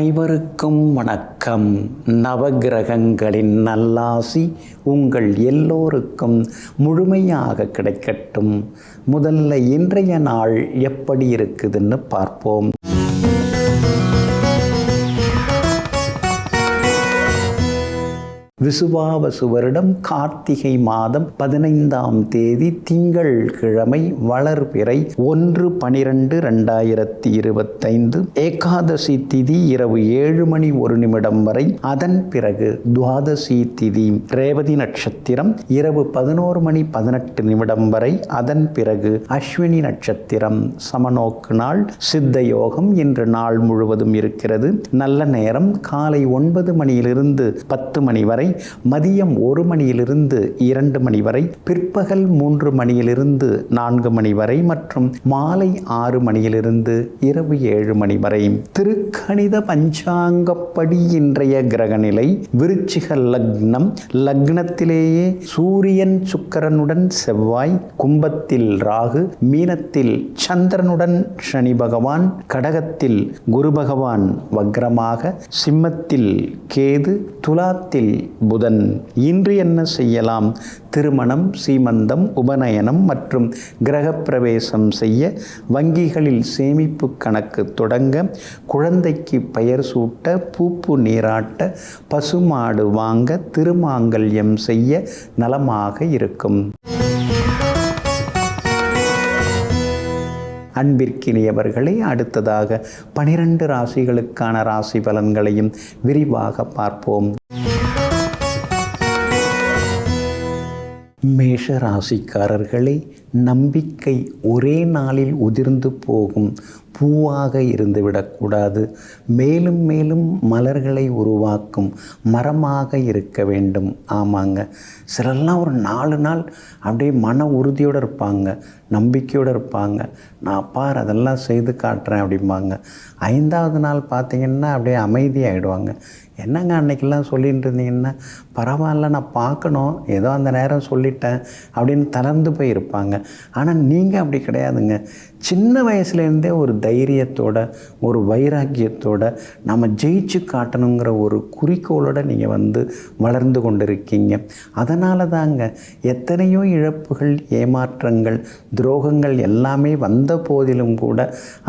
அனைவருக்கும் வணக்கம். நவகிரகங்களின் நல்லாசி உங்கள் எல்லோருக்கும் முழுமையாக கிடைக்கட்டும். முதல்ல இன்றைய நாள் எப்படி இருக்குதுன்னு பார்ப்போம். விசுவாவசு வருடம் கார்த்திகை மாதம் 15ஆம் தேதி திங்கள் கிழமை வளர்பிறை 1/12/2025 ஏகாதசி திதி இரவு 7:01 வரை. அதன் பிறகு துவாதசி திதி ரேவதி நட்சத்திரம் இரவு 11:18 வரை. அதன் பிறகு அஸ்வினி நட்சத்திரம் சமநோக்கு நாள். சித்த யோகம் இன்று நாள் முழுவதும் இருக்கிறது. நல்ல நேரம் காலை 9 மணியிலிருந்து 10 மணி வரை, மதியம் 1 மணியிலிருந்து 2 மணி வரை, பிற்பகல் 3 மணியிலிருந்து 4 மணி வரை மற்றும் மாலை 6 மணியிலிருந்து இரவு 7 மணி வரை. திருக்கணித பஞ்சாங்கப்படி இன்றைய கிரகநிலை விருச்சிக லக்னம். லக்னத்திலேயே சூரியன் சுக்கிரனுடன் செவ்வாய், கும்பத்தில் ராகு, மீனத்தில் சந்திரனுடன் சனி பகவான், கடகத்தில் குரு பகவான் வக்ரமாக, சிம்மத்தில் கேது, துலாத்தில் புதன். இன்று என்ன செய்யலாம்? திருமணம், சீமந்தம், உபநயனம் மற்றும் கிரகப்பிரவேசம் செய்ய, வங்கிகளில் சேமிப்பு கணக்கு தொடங்க, குழந்தைக்கு பெயர் சூட்ட, பூப்பு நீராட்ட, பசுமாடு வாங்க, திருமாங்கல்யம் செய்ய நலமாக இருக்கும். அன்பிற்கினியவர்களே, அடுத்ததாக 12 ராசிகளுக்கான ராசி பலன்களையும் விரிவாக பார்ப்போம். மேஷ ராசிக்காரர்களே, நம்பிக்கை ஒரே நாளில் உதிர்ந்து போகும் பூவாக இருந்துவிடக்கூடாது. மேலும் மேலும் மலர்களை உருவாக்கும் மரமாக இருக்க வேண்டும். ஆமாங்க, சிலர்லாம் ஒரு 4 நாள் அப்படியே மன உறுதியோடு இருப்பாங்க, நம்பிக்கையோடு இருப்பாங்க. நான் பார் அதெல்லாம் செய்து காட்டுறேன் அப்படிம்பாங்க. 5ஆவது நாள் பார்த்திங்கன்னா அப்படியே அமைதியாகிடுவாங்க. என்னங்க அன்னைக்கெல்லாம் சொல்லிட்டு இருந்தீங்கன்னா, பரவாயில்ல நான் பார்க்கணும், ஏதோ அந்த நேரம் சொல்லிட்டேன் அப்படின்னு தளர்ந்து போயிருப்பாங்க. ஆனால் நீங்கள் அப்படி கிடையாதுங்க. சின்ன வயசுலேருந்தே ஒரு தைரியத்தோட, ஒரு வைராக்கியத்தோட, நம்ம ஜெயிச்சு காட்டணுங்கிற ஒரு குறிக்கோளோடு நீங்கள் வளர்ந்து கொண்டு இருக்கீங்க. அதனால தாங்க எத்தனையோ இழப்புகள், ஏமாற்றங்கள், துரோகங்கள் எல்லாமே வந்த போதிலும் கூட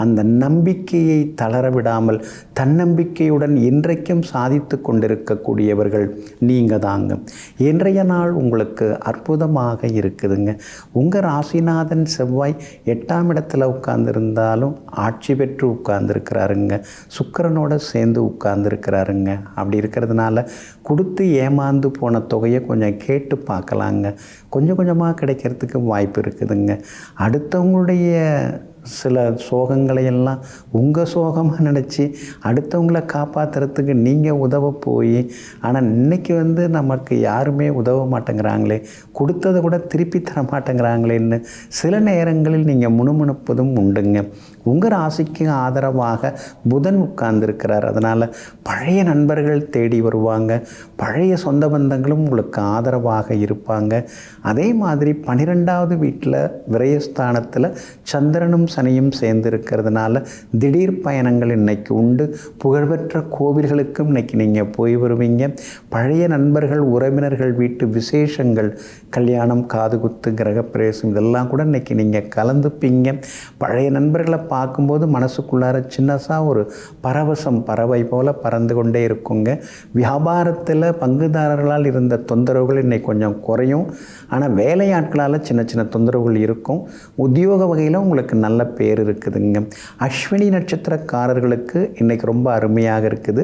அந்த நம்பிக்கையை தளர விடாமல் தன்னம்பிக்கையுடன் இன்றைக்கும் சாதித்து கொண்டிருக்கக்கூடியவர்கள் நீங்கள் தாங்க. இன்றைய நாள் உங்களுக்கு அற்புதமாக இருக்குதுங்க. உங்கள் ராசிநாதன் செவ்வாய் 8ஆம் இடத்துல உட்கார்ந்துருந்தாலும் ஆட்சி பெற்று உட்கார்ந்துருக்கிறாருங்க. சுக்கிரனோட சேர்ந்து உட்கார்ந்துருக்கிறாருங்க. அப்படி இருக்கிறதுனால கொடுத்து ஏமாந்து போன தொகையை கொஞ்சம் கேட்டு பார்க்கலாங்க. கொஞ்சம் கொஞ்சமாக கிடைக்கிறதுக்கு வாய்ப்பு இருக்குதுங்க. அடுத்தவங்களுடைய சில சோகங்களையெல்லாம் உங்கள் சோகமாக நினச்சி அடுத்தவங்களை காப்பாற்றுறதுக்கு நீங்கள் உதவ போய், ஆனால் இன்றைக்கி நமக்கு யாருமே உதவ மாட்டேங்கிறாங்களே, கொடுத்ததை கூட திருப்பி தர மாட்டேங்கிறாங்களேன்னு சில நேரங்களில் நீங்கள் முணுமுணுப்பதும் உண்டுங்க. உங்கள் ராசிக்கு ஆதரவாக புதன் உட்கார்ந்துருக்கிறார். அதனால் பழைய நண்பர்கள் தேடி வருவாங்க, பழைய சொந்த பந்தங்களும் உங்களுக்கு ஆதரவாக இருப்பாங்க. அதே மாதிரி 12ஆவது வீட்டில் விரயஸ்தானத்தில் சந்திரனும் சனியும் சேர்ந்து இருக்கிறதுனால திடீர் பயணங்கள் இன்னைக்கு உண்டு. புகழ்பெற்ற கோவில்களுக்கும் இன்னைக்கு நீங்கள் போய் வருவீங்க. பழைய நண்பர்கள், உறவினர்கள் வீட்டு விசேஷங்கள், கல்யாணம், காதுகுத்து, கிரகப்பிரவேசம் இதெல்லாம் கூட இன்னைக்கு நீங்கள் கலந்துப்பீங்க. பழைய நண்பர்களை பார்க்கும்போது மனசுக்குள்ளார சின்னதாக ஒரு பரவசம், பறவை போல பறந்து கொண்டே இருக்குங்க. வியாபாரத்தில் பங்குதாரர்களால் இருந்த தொந்தரவுகள் இன்னைக்கு கொஞ்சம் குறையும். ஆனால் வேலையாட்களால் சின்ன சின்ன தொந்தரவுகள் இருக்கும். உத்தியோக வகையில் உங்களுக்கு நல்ல பேர் இருக்குதுங்க. அஸ்வினி நட்சத்திரக்காரர்களுக்கு இன்றைக்கி ரொம்ப அருமையாக இருக்குது.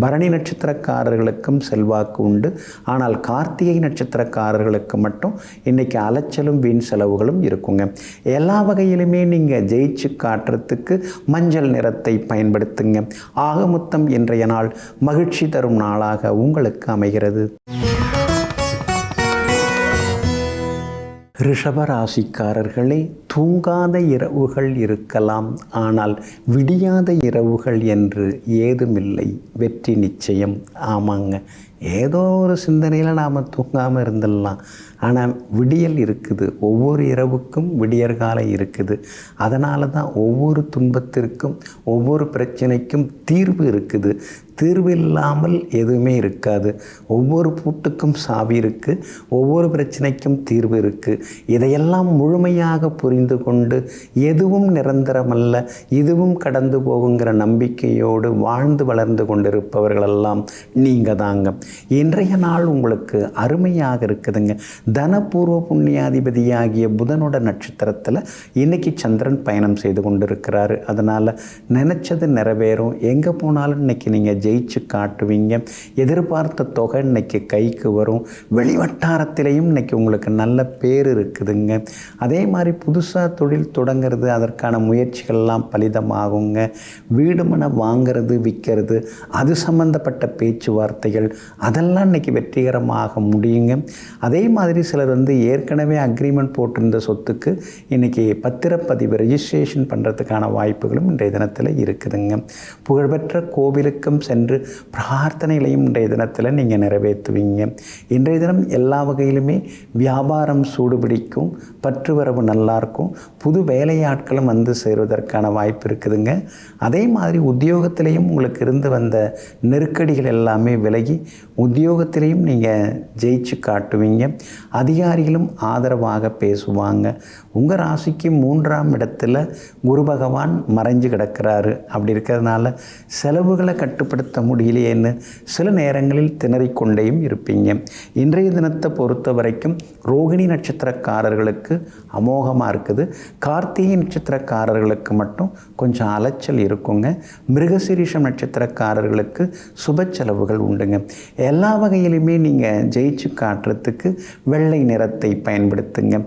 பரணி நட்சத்திரக்காரர்களுக்கும் செல்வாக்கு உண்டு. ஆனால் கார்த்திகை நட்சத்திரக்காரர்களுக்கு மட்டும் இன்றைக்கி அலைச்சலும் வீண் செலவுகளும் இருக்குங்க. எல்லா வகையிலுமே நீங்கள் ஜெயிச்சு காட்டுறதுக்கு மஞ்சள் நிறத்தை பயன்படுத்துங்க. ஆக மொத்தம் இன்றைய நாள் மகிழ்ச்சி தரும் நாளாக உங்களுக்கு அமைகிறது. ரிஷபராசிக்காரர்களே, தூங்காத இரவுகள் இருக்கலாம், ஆனால் விடியாத இரவுகள் என்று ஏதுமில்லை. வெற்றி நிச்சயம். ஆமாங்க, ஏதோ ஒரு சிந்தனையில் நாம் தூங்காமல் இருந்துடலாம். ஆனால் விடியல் இருக்குது, ஒவ்வொரு இரவுக்கும் விடியற்காலை இருக்குது. அதனால தான் ஒவ்வொரு துன்பத்திற்கும் ஒவ்வொரு பிரச்சனைக்கும் தீர்வு இருக்குது. தீர்வு இல்லாமல் எதுவுமே இருக்காது. ஒவ்வொரு பூட்டுக்கும் சாவி இருக்குது, ஒவ்வொரு பிரச்சனைக்கும் தீர்வு இருக்குது. இதையெல்லாம் முழுமையாக புரிந்து கொண்டு எதுவும் நிரந்தரமல்ல, இதுவும் கடந்து போகுங்கிற நம்பிக்கையோடு வாழ்ந்து வளர்ந்து கொண்டிருப்பவர்களெல்லாம் நீங்கள் தாங்க. இன்றைய நாள் உங்களுக்கு அருமையாக இருக்குதுங்க. தனபூர்வ புண்ணியாதிபதியாகிய புதனோட நட்சத்திரத்தில் இன்றைக்கி சந்திரன் பயணம் செய்து கொண்டிருக்கிறாரு. அதனால் நினச்சது நிறைவேறும். எங்கே போனாலும் இன்றைக்கி நீங்கள் ஜெயிச்சு காட்டுவீங்க. எதிர்பார்த்த தொகை இன்றைக்கி கைக்கு வரும். வெளிவட்டாரத்திலையும் இன்றைக்கி உங்களுக்கு நல்ல பேர் இருக்குதுங்க. அதே மாதிரி புதுசாக தொழில் தொடங்கிறது, அதற்கான முயற்சிகள்லாம் பலிதமாகுங்க. வீடு மனை வாங்கிறது விற்கிறது, அது சம்பந்தப்பட்ட பேச்சுவார்த்தைகள் அதெல்லாம் இன்றைக்கி வெற்றிகரமாக முடியுங்க. அதே மாதிரி சிலர் ஏற்கனவே அக்ரிமெண்ட் போட்டிருந்த சொத்துக்கு இன்றைக்கி பத்திரப்பதிவு ரெஜிஸ்ட்ரேஷன் பண்ணுறதுக்கான வாய்ப்புகளும் இன்றைய தினத்தில் இருக்குதுங்க. புகழ்பெற்ற கோவிலுக்கும் சென்று பிரார்த்தனைகளையும் இன்றைய தினத்தில் நீங்கள் நிறைவேற்றுவீங்க. இன்றைய தினம் எல்லா வகையிலுமே வியாபாரம் சூடுபிடிக்கும், பற்றுவரவு நல்லாயிருக்கும். புது வேலையாட்களும் சேருவதற்கான வாய்ப்பு இருக்குதுங்க. அதே மாதிரி உத்தியோகத்திலையும் உங்களுக்கு இருந்து வந்த நெருக்கடிகள் எல்லாமே விலகி உத்தியோகத்திலையும் நீங்கள் ஜெயிச்சு காட்டுவீங்க. அதிகாரிகளும் ஆதரவாக பேசுவாங்க. உங்கள் ராசிக்கு 3ஆம் இடத்துல குரு பகவான் மறைஞ்சு கிடக்கிறாரு. அப்படி இருக்கிறதுனால செலவுகளை கட்டுப்படுத்த முடியலையேன்னு சில நேரங்களில் திணறிக்கொண்டேயும் இருப்பீங்க. இன்றைய தினத்தை பொறுத்த வரைக்கும் ரோகிணி நட்சத்திரக்காரர்களுக்கு அமோகமாக இருக்குது. கார்த்திகை நட்சத்திரக்காரர்களுக்கு மட்டும் கொஞ்சம் அலைச்சல் இருக்குங்க. மிருகசீரிஷம் நட்சத்திரக்காரர்களுக்கு சுப செலவுகள் உண்டுங்க. எல்லா வகையிலுமே நீங்கள் ஜெயிச்சு காட்டுறதுக்கு வெள்ளை நிறத்தை பயன்படுத்துங்க.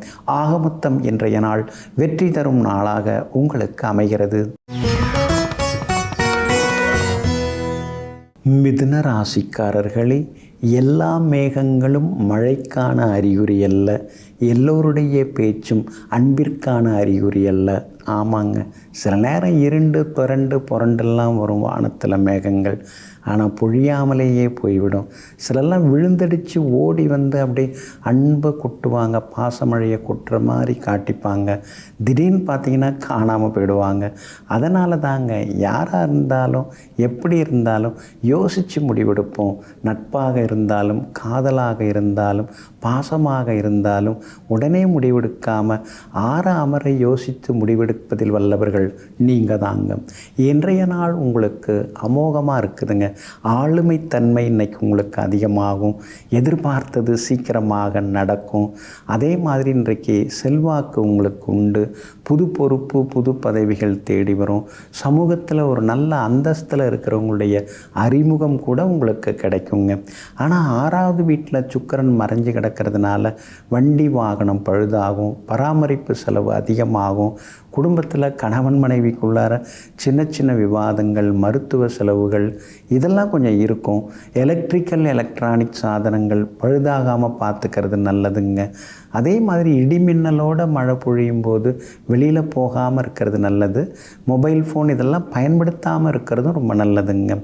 ஆகமொத்தம் இன்றைய நாள் வெற்றி தரும் நாளாக உங்களுக்கு அமைகிறது. மிதுன ராசிக்காரர்களே, எல்லா மேகங்களும் மழைக்கான அறிகுறி அல்ல, எல்லோருடைய பேச்சும் அன்பிற்கான அறிகுறி அல்ல. ஆமாங்க, சில நேரம் இருண்டு புரண்டெல்லாம் வரும் வானத்தில் மேகங்கள். ஆனால் பொழியாமலேயே போய்விடும். சிலெல்லாம் விழுந்தடித்து ஓடி அப்படியே அன்பை கொட்டுவாங்க, பாசமழையை கொட்டுற மாதிரி காட்டிப்பாங்க. திடீர்னு பார்த்திங்கன்னா காணாமல் போயிடுவாங்க. அதனால தாங்க யாராக இருந்தாலும் எப்படி இருந்தாலும் யோசித்து முடிவெடுப்போம். நட்பாக இருந்தாலும் காதலாக இருந்தாலும் பாசமாக இருந்தாலும் உடனே முடிவெடுக்காமல் ஆற அமர யோசித்து முடிவெடுப்பதில் வல்லவர்கள் நீங்கள் தாங்க. இன்றைய நாள் உங்களுக்கு அமோகமாக இருக்குதுங்க. ஆளுமைத்தன்மை இன்றைக்கி உங்களுக்கு அதிகமாகும். எதிர்பார்த்தது சீக்கிரமாக நடக்கும். அதே மாதிரி இன்றைக்கு செல்வாக்கு உங்களுக்கு உண்டு. புது பொறுப்பு புது பதவிகள் தேடி வரும். சமூகத்தில் ஒரு நல்ல அந்தஸ்தில் இருக்கிறவங்களுடைய அறிமுகம் கூட உங்களுக்கு கிடைக்குங்க. ஆனால் 6வது வீட்டில் சுக்கிரன் மறைஞ்சு கிடக்கிறதுனால வண்டி வாகனம் பழுதாகும், பராமரிப்பு செலவு அதிகமாகும். குடும்பத்தில் கணவன் மனைவிக்குள்ளார சின்ன சின்ன விவாதங்கள், மருத்துவ செலவுகள் இதெல்லாம் கொஞ்சம் இருக்கும். எலக்ட்ரானிக் சாதனங்கள் பழுதாகாமல் பார்த்துக்கிறது நல்லதுங்க. அதே மாதிரி இடிமின்னலோட மழை பொழியும் போது வெளியில் போகாமல் இருக்கிறது நல்லது. மொபைல் ஃபோன் இதெல்லாம் பயன்படுத்தாமல் இருக்கிறதும் ரொம்ப நல்லதுங்க.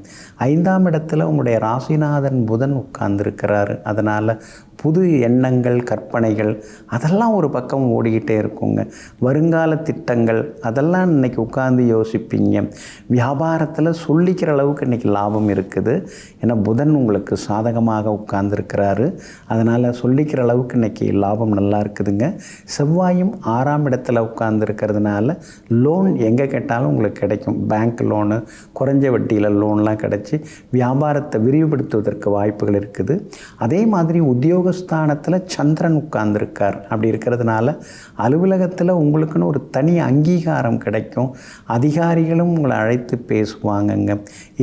5ஆம் இடத்துல உங்களுடைய ராசிநாதன் புதன் உட்கார்ந்துருக்கிறாரு. அதனால் புது எண்ணங்கள் கற்பனைகள் அதெல்லாம் ஒரு பக்கம் ஓடிக்கிட்டே இருக்குங்க. வருங்கால திட்டங்கள் அதெல்லாம் இன்றைக்கி உட்கார்ந்து யோசிப்பீங்க. வியாபாரத்தில் சொல்லிக்கிற அளவுக்கு இன்றைக்கி லாபம் இருக்குது. ஏன்னா புதன் உங்களுக்கு சாதகமாக உட்கார்ந்துருக்கிறாரு. அதனால் சொல்லிக்கிற அளவுக்கு இன்றைக்கி லாபம் நல்லா இருக்குதுங்க. செவ்வாயும் 6ஆம் இடத்துல உட்கார்ந்துருக்கிறதுனால லோன் எங்கே கேட்டாலும் உங்களுக்கு கிடைக்கும். பேங்க் லோனு, குறைஞ்ச வட்டியில் லோன்லாம் கிடச்சி வியாபாரத்தை விரிவுபடுத்துவதற்கு வாய்ப்புகள் இருக்குது. அதே மாதிரி உத்தியோகஸ்தானத்தில் சந்திரன் உட்கார்ந்துருக்கார். அப்படி இருக்கிறதுனால அலுவலகத்தில் உங்களுக்குன்னு ஒரு தனி அங்கீகாரம் கிடைக்கும். அதிகாரிகளும் உங்களை அழைத்து பேசுவாங்கங்க.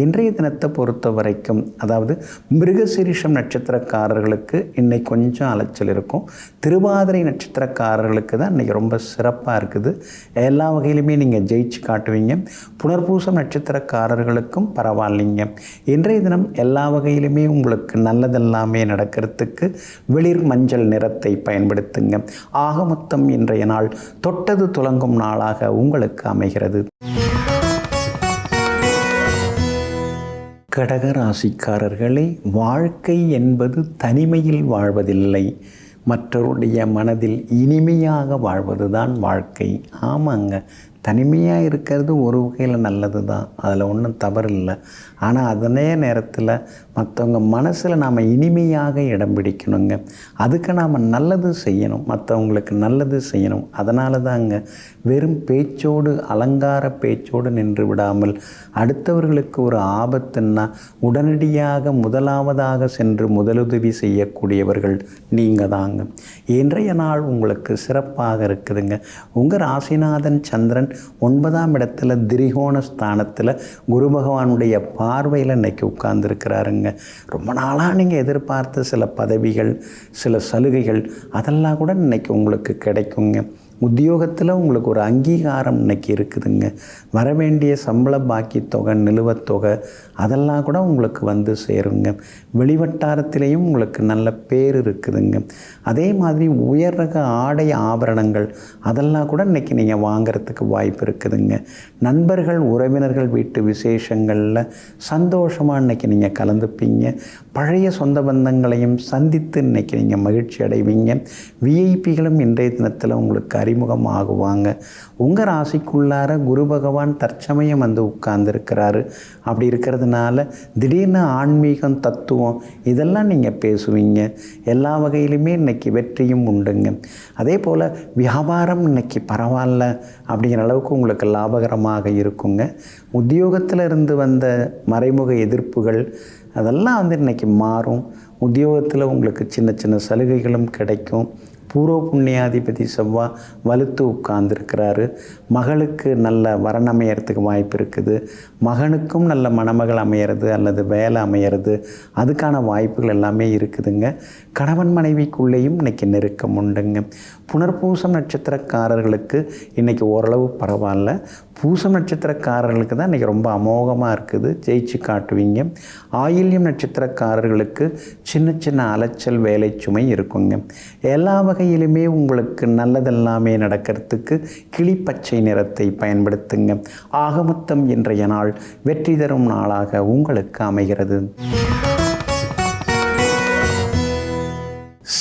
இன்றைய தினத்தை பொறுத்த வரைக்கும் அதாவது மிருகசீரிஷம் நட்சத்திரக்காரர்களுக்கு இன்னைக்கு கொஞ்சம் அலைச்சல் இருக்கும். திருவாதிரை நட்சத்திரக்காரர்களுக்கு தான் இன்றைக்கி ரொம்ப சிறப்பாக இருக்குது. எல்லா வகையிலுமே நீங்கள் ஜெயிச்சு காட்டுவீங்க. புனர்பூசம் நட்சத்திரக்காரர்களுக்கும் பரவாயில்லைங்க. இன்றைய தினம் எல்லா வகையிலுமே உங்களுக்கு நல்லதெல்லாமே நடக்கிறதுக்கு வெளிர் மஞ்சள் நிறத்தை பயன்படுத்துங்க. ஆக மொத்தம் இன்றைய நாள் தொட்டது துலங்கும் நாளாக உங்களுக்கு அமைகிறது. கடக ராசிக்காரர்களே, வாழ்க்கை என்பது தனிமையில் வாழ்வதில்லை, மற்றவருடைய மனதில் இனிமையாக வாழ்வது தான் வாழ்க்கை. ஆமாங்க, தனிமையாக இருக்கிறது ஒரு வகையில் நல்லது தான், அதில் ஒன்றும் தவறு இல்லை. ஆனால் அதே நேரத்தில் மற்றவங்க மனசில் நாம் இனிமையாக இடம் பிடிக்கணுங்க. அதுக்கு நாம் நல்லது செய்யணும், மற்றவங்களுக்கு நல்லது செய்யணும். அதனால தாங்க வெறும் பேச்சோடு, அலங்கார பேச்சோடு நின்று விடாமல், அடுத்தவர்களுக்கு ஒரு ஆபத்துன்னா உடனடியாக முதலாவதாக சென்று முதலுதவி செய்யக்கூடியவர்கள் நீங்கள் தாங்க. இன்றைய நாள் உங்களுக்கு சிறப்பாக இருக்குதுங்க. உங்கள் ராசிநாதன் சந்திரன் 9ஆம் இடத்துல திரிகோண ஸ்தானத்தில் குரு பகவானுடைய பார்வையில் இன்றைக்கி உட்கார்ந்துருக்கிறாருங்க. ரொம்ப நாளாக நீங்கள் எதிர்பார்த்த சில பதவிகள், சில சலுகைகள் அதெல்லாம் கூட இன்றைக்கி உங்களுக்கு கிடைக்குங்க. உத்தியோகத்தில் உங்களுக்கு ஒரு அங்கீகாரம் இன்றைக்கி இருக்குதுங்க. வரவேண்டிய சம்பள பாக்கி தொகை, நிலுவத் தொகை அதெல்லாம் கூட உங்களுக்கு வந்து சேருங்க. வெளிவட்டாரத்திலையும் உங்களுக்கு நல்ல பேர் இருக்குதுங்க. அதே மாதிரி உயர் ரக ஆடை ஆபரணங்கள் அதெல்லாம் கூட இன்றைக்கி நீங்கள் வாங்கிறதுக்கு வாய்ப்பு இருக்குதுங்க. நண்பர்கள், உறவினர்கள் வீட்டு விசேஷங்களில் சந்தோஷமாக இன்றைக்கி நீங்கள் கலந்துப்பீங்க. பழைய சொந்த பந்தங்களையும் சந்தித்து இன்றைக்கி நீங்கள் மகிழ்ச்சி அடைவீங்க. விஐபிகளும் இன்றைய தினத்தில் உங்களுக்கு அறிமுகம் ஆகுவாங்க. உங்கள் ராசிக்குள்ளார குரு பகவான் தற்சமயம் வந்து உட்கார்ந்துருக்கிறாரு. அப்படி இருக்கிறதுனால திடீர்னு ஆன்மீகம், தத்துவம் இதெல்லாம் நீங்கள் பேசுவீங்க. எல்லா வகையிலுமே இன்றைக்கி வெற்றியும் உண்டுங்க. அதே போல் வியாபாரம் இன்றைக்கி பரவாயில்ல அப்படிங்கிற அளவுக்கு உங்களுக்கு லாபகரமாக இருக்குங்க. உத்தியோகத்தில் இருந்து வந்த மறைமுக எதிர்ப்புகள் அதெல்லாம் வந்து இன்றைக்கி மாறும். உத்தியோகத்தில் உங்களுக்கு சின்ன சின்ன சலுகைகளும் கிடைக்கும். பூர்வ புண்ணியாதிபதி செவ்வாய் வலுத்து உட்கார்ந்துருக்கிறாரு. மகளுக்கு நல்ல வரன் அமையறதுக்கு வாய்ப்பு இருக்குது. மகனுக்கும் நல்ல மணமகள் அமையிறது அல்லது வேலை அமையிறது அதுக்கான வாய்ப்புகள் எல்லாமே இருக்குதுங்க. கணவன் மனைவிக்குள்ளேயும் இன்றைக்கி நெருக்கம் உண்டுங்க. புனர்பூசம் நட்சத்திரக்காரர்களுக்கு இன்றைக்கி ஓரளவு பரவாயில்ல. பூசம் நட்சத்திரக்காரர்களுக்கு தான் இன்றைக்கி ரொம்ப அமோகமாக இருக்குது, ஜெயிச்சு காட்டுவீங்க. ஆயில்யம் நட்சத்திரக்காரர்களுக்கு சின்ன சின்ன அலைச்சல், வேலை சுமை இருக்குங்க. எல்லா வகையிலுமே உங்களுக்கு நல்லதெல்லாமே நடக்கிறதுக்கு கிளிப்பச்சை நிறத்தை பயன்படுத்துங்க. ஆகமொத்தம் இன்றைய நாள் வெற்றி தரும் நாளாக உங்களுக்கு அமைகிறது.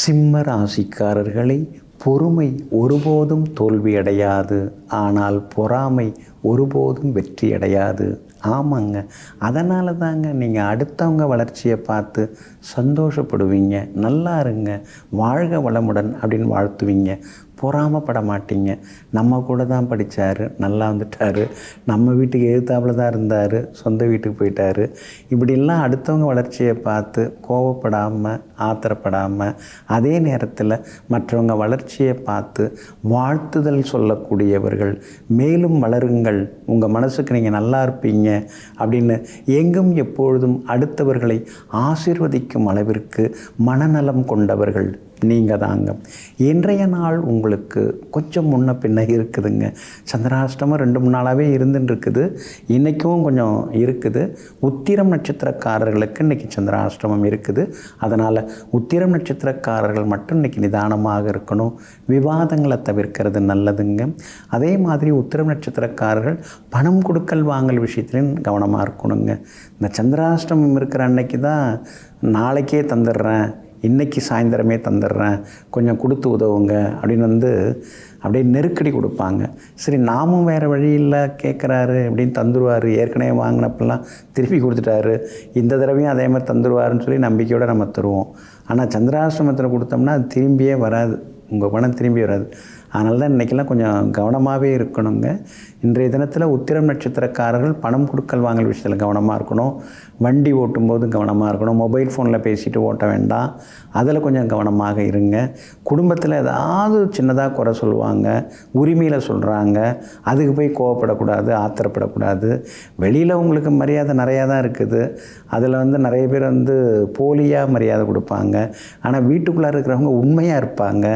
சிம்ம ராசிக்காரர்களை, பொறுமை ஒருபோதும் தோல்வியடையாது, ஆனால் பொறாமை ஒருபோதும் வெற்றியடையாது. ஆமாங்க, அதனால தாங்க நீங்கள் அடுத்தவங்க வளர்ச்சியை பார்த்து சந்தோஷப்படுவீங்க. நல்லா இருங்க, வாழ்க வளமுடன் அப்படின்னு வாழ்த்துவீங்க. பொறாமப்பட மாட்டீங்க. நம்ம கூட தான் படித்தார், நல்லா வந்துட்டார், நம்ம வீட்டுக்கு எதிர்த்தாப்புல தான் இருந்தார், சொந்த வீட்டுக்கு போயிட்டார், இப்படிலாம் அடுத்தவங்க வளர்ச்சியை பார்த்து கோபப்படாமல், ஆத்திரப்படாமல், அதே நேரத்தில் மற்றவங்க வளர்ச்சியை பார்த்து வாழ்த்துதல் சொல்லக்கூடியவர்கள். மேலும் வளருங்கள், உங்கள் மனசுக்கு நீங்கள் நல்லா இருப்பீங்க அப்படின்னு எங்கும் எப்பொழுதும் அடுத்தவர்களை ஆசீர்வதிக்கும் அளவிற்கு மனநலம் கொண்டவர்கள் நீங்கள் தாங்க. இன்றைய நாள் உங்களுக்கு கொஞ்சம் முன்ன பின்ன இருக்குதுங்க. சந்திராஷ்டமம் 2-3 நாளாகவே இருந்துட்டுருக்குது, இன்றைக்கும் கொஞ்சம் இருக்குது. உத்திரம் நட்சத்திரக்காரர்களுக்கு இன்றைக்கி சந்திராஷ்டமம் இருக்குது. அதனால் உத்திரம் நட்சத்திரக்காரர்கள் மட்டும் இன்றைக்கி நிதானமாக இருக்கணும், விவாதங்களை தவிர்க்கிறது நல்லதுங்க. அதே மாதிரி உத்திரம் நட்சத்திரக்காரர்கள் பணம் கொடுக்கல் வாங்கல் விஷயத்துலையும் கவனமாக இருக்கணுங்க. இந்த சந்திராஷ்டமம் இருக்கிற அன்னைக்கு தான் நாளைக்கே தந்துடுறேன், இன்றைக்கி சாயந்தரமே தந்துடுறேன், கொஞ்சம் கொடுத்து உதவுங்க அப்படின்னு வந்து அப்படியே நெருக்கடி கொடுப்பாங்க. சரி, நாமும் வேறு வழி இல்லை, கேட்குறாரு அப்படின்னு தந்துடுவார். ஏற்கனவே வாங்கினப்பெல்லாம் திருப்பி கொடுத்துட்டாரு, இந்த தடவையும் அதே மாதிரி தந்துடுவாருன்னு சொல்லி நம்பிக்கையோடு நம்ம தருவோம். ஆனால் சந்திராஷ்டமத்தில் கொடுத்தோம்னா அது திரும்பியே வராது, உங்கள் பணம் திரும்பி வராது. அதனால தான் இன்றைக்கெல்லாம் கொஞ்சம் கவனமாகவே இருக்கணுங்க. இன்றைய தினத்தில் உத்திரம் நட்சத்திரக்காரர்கள் பணம் கொடுக்கல் வாங்கல் விஷயத்தில் கவனமாக இருக்கணும். வண்டி ஓட்டும்போது கவனமாக இருக்கணும். மொபைல் ஃபோனில் பேசிட்டு ஓட்ட வேண்டாம், அதில் கொஞ்சம் கவனமாக இருங்க. குடும்பத்தில் ஏதாவது சின்னதாக குறை சொல்லுவாங்க, உரிமையில் சொல்கிறாங்க, அதுக்கு போய் கோவப்படக்கூடாது, ஆத்திரப்படக்கூடாது. வெளியில் உங்களுக்கு மரியாதை நிறையா தான் இருக்குது, அதில் வந்து நிறைய பேர் வந்து போலியாக மரியாதை கொடுப்பாங்க. ஆனால் வீட்டுக்குள்ளே இருக்கிறவங்க உண்மையாக இருப்பாங்க.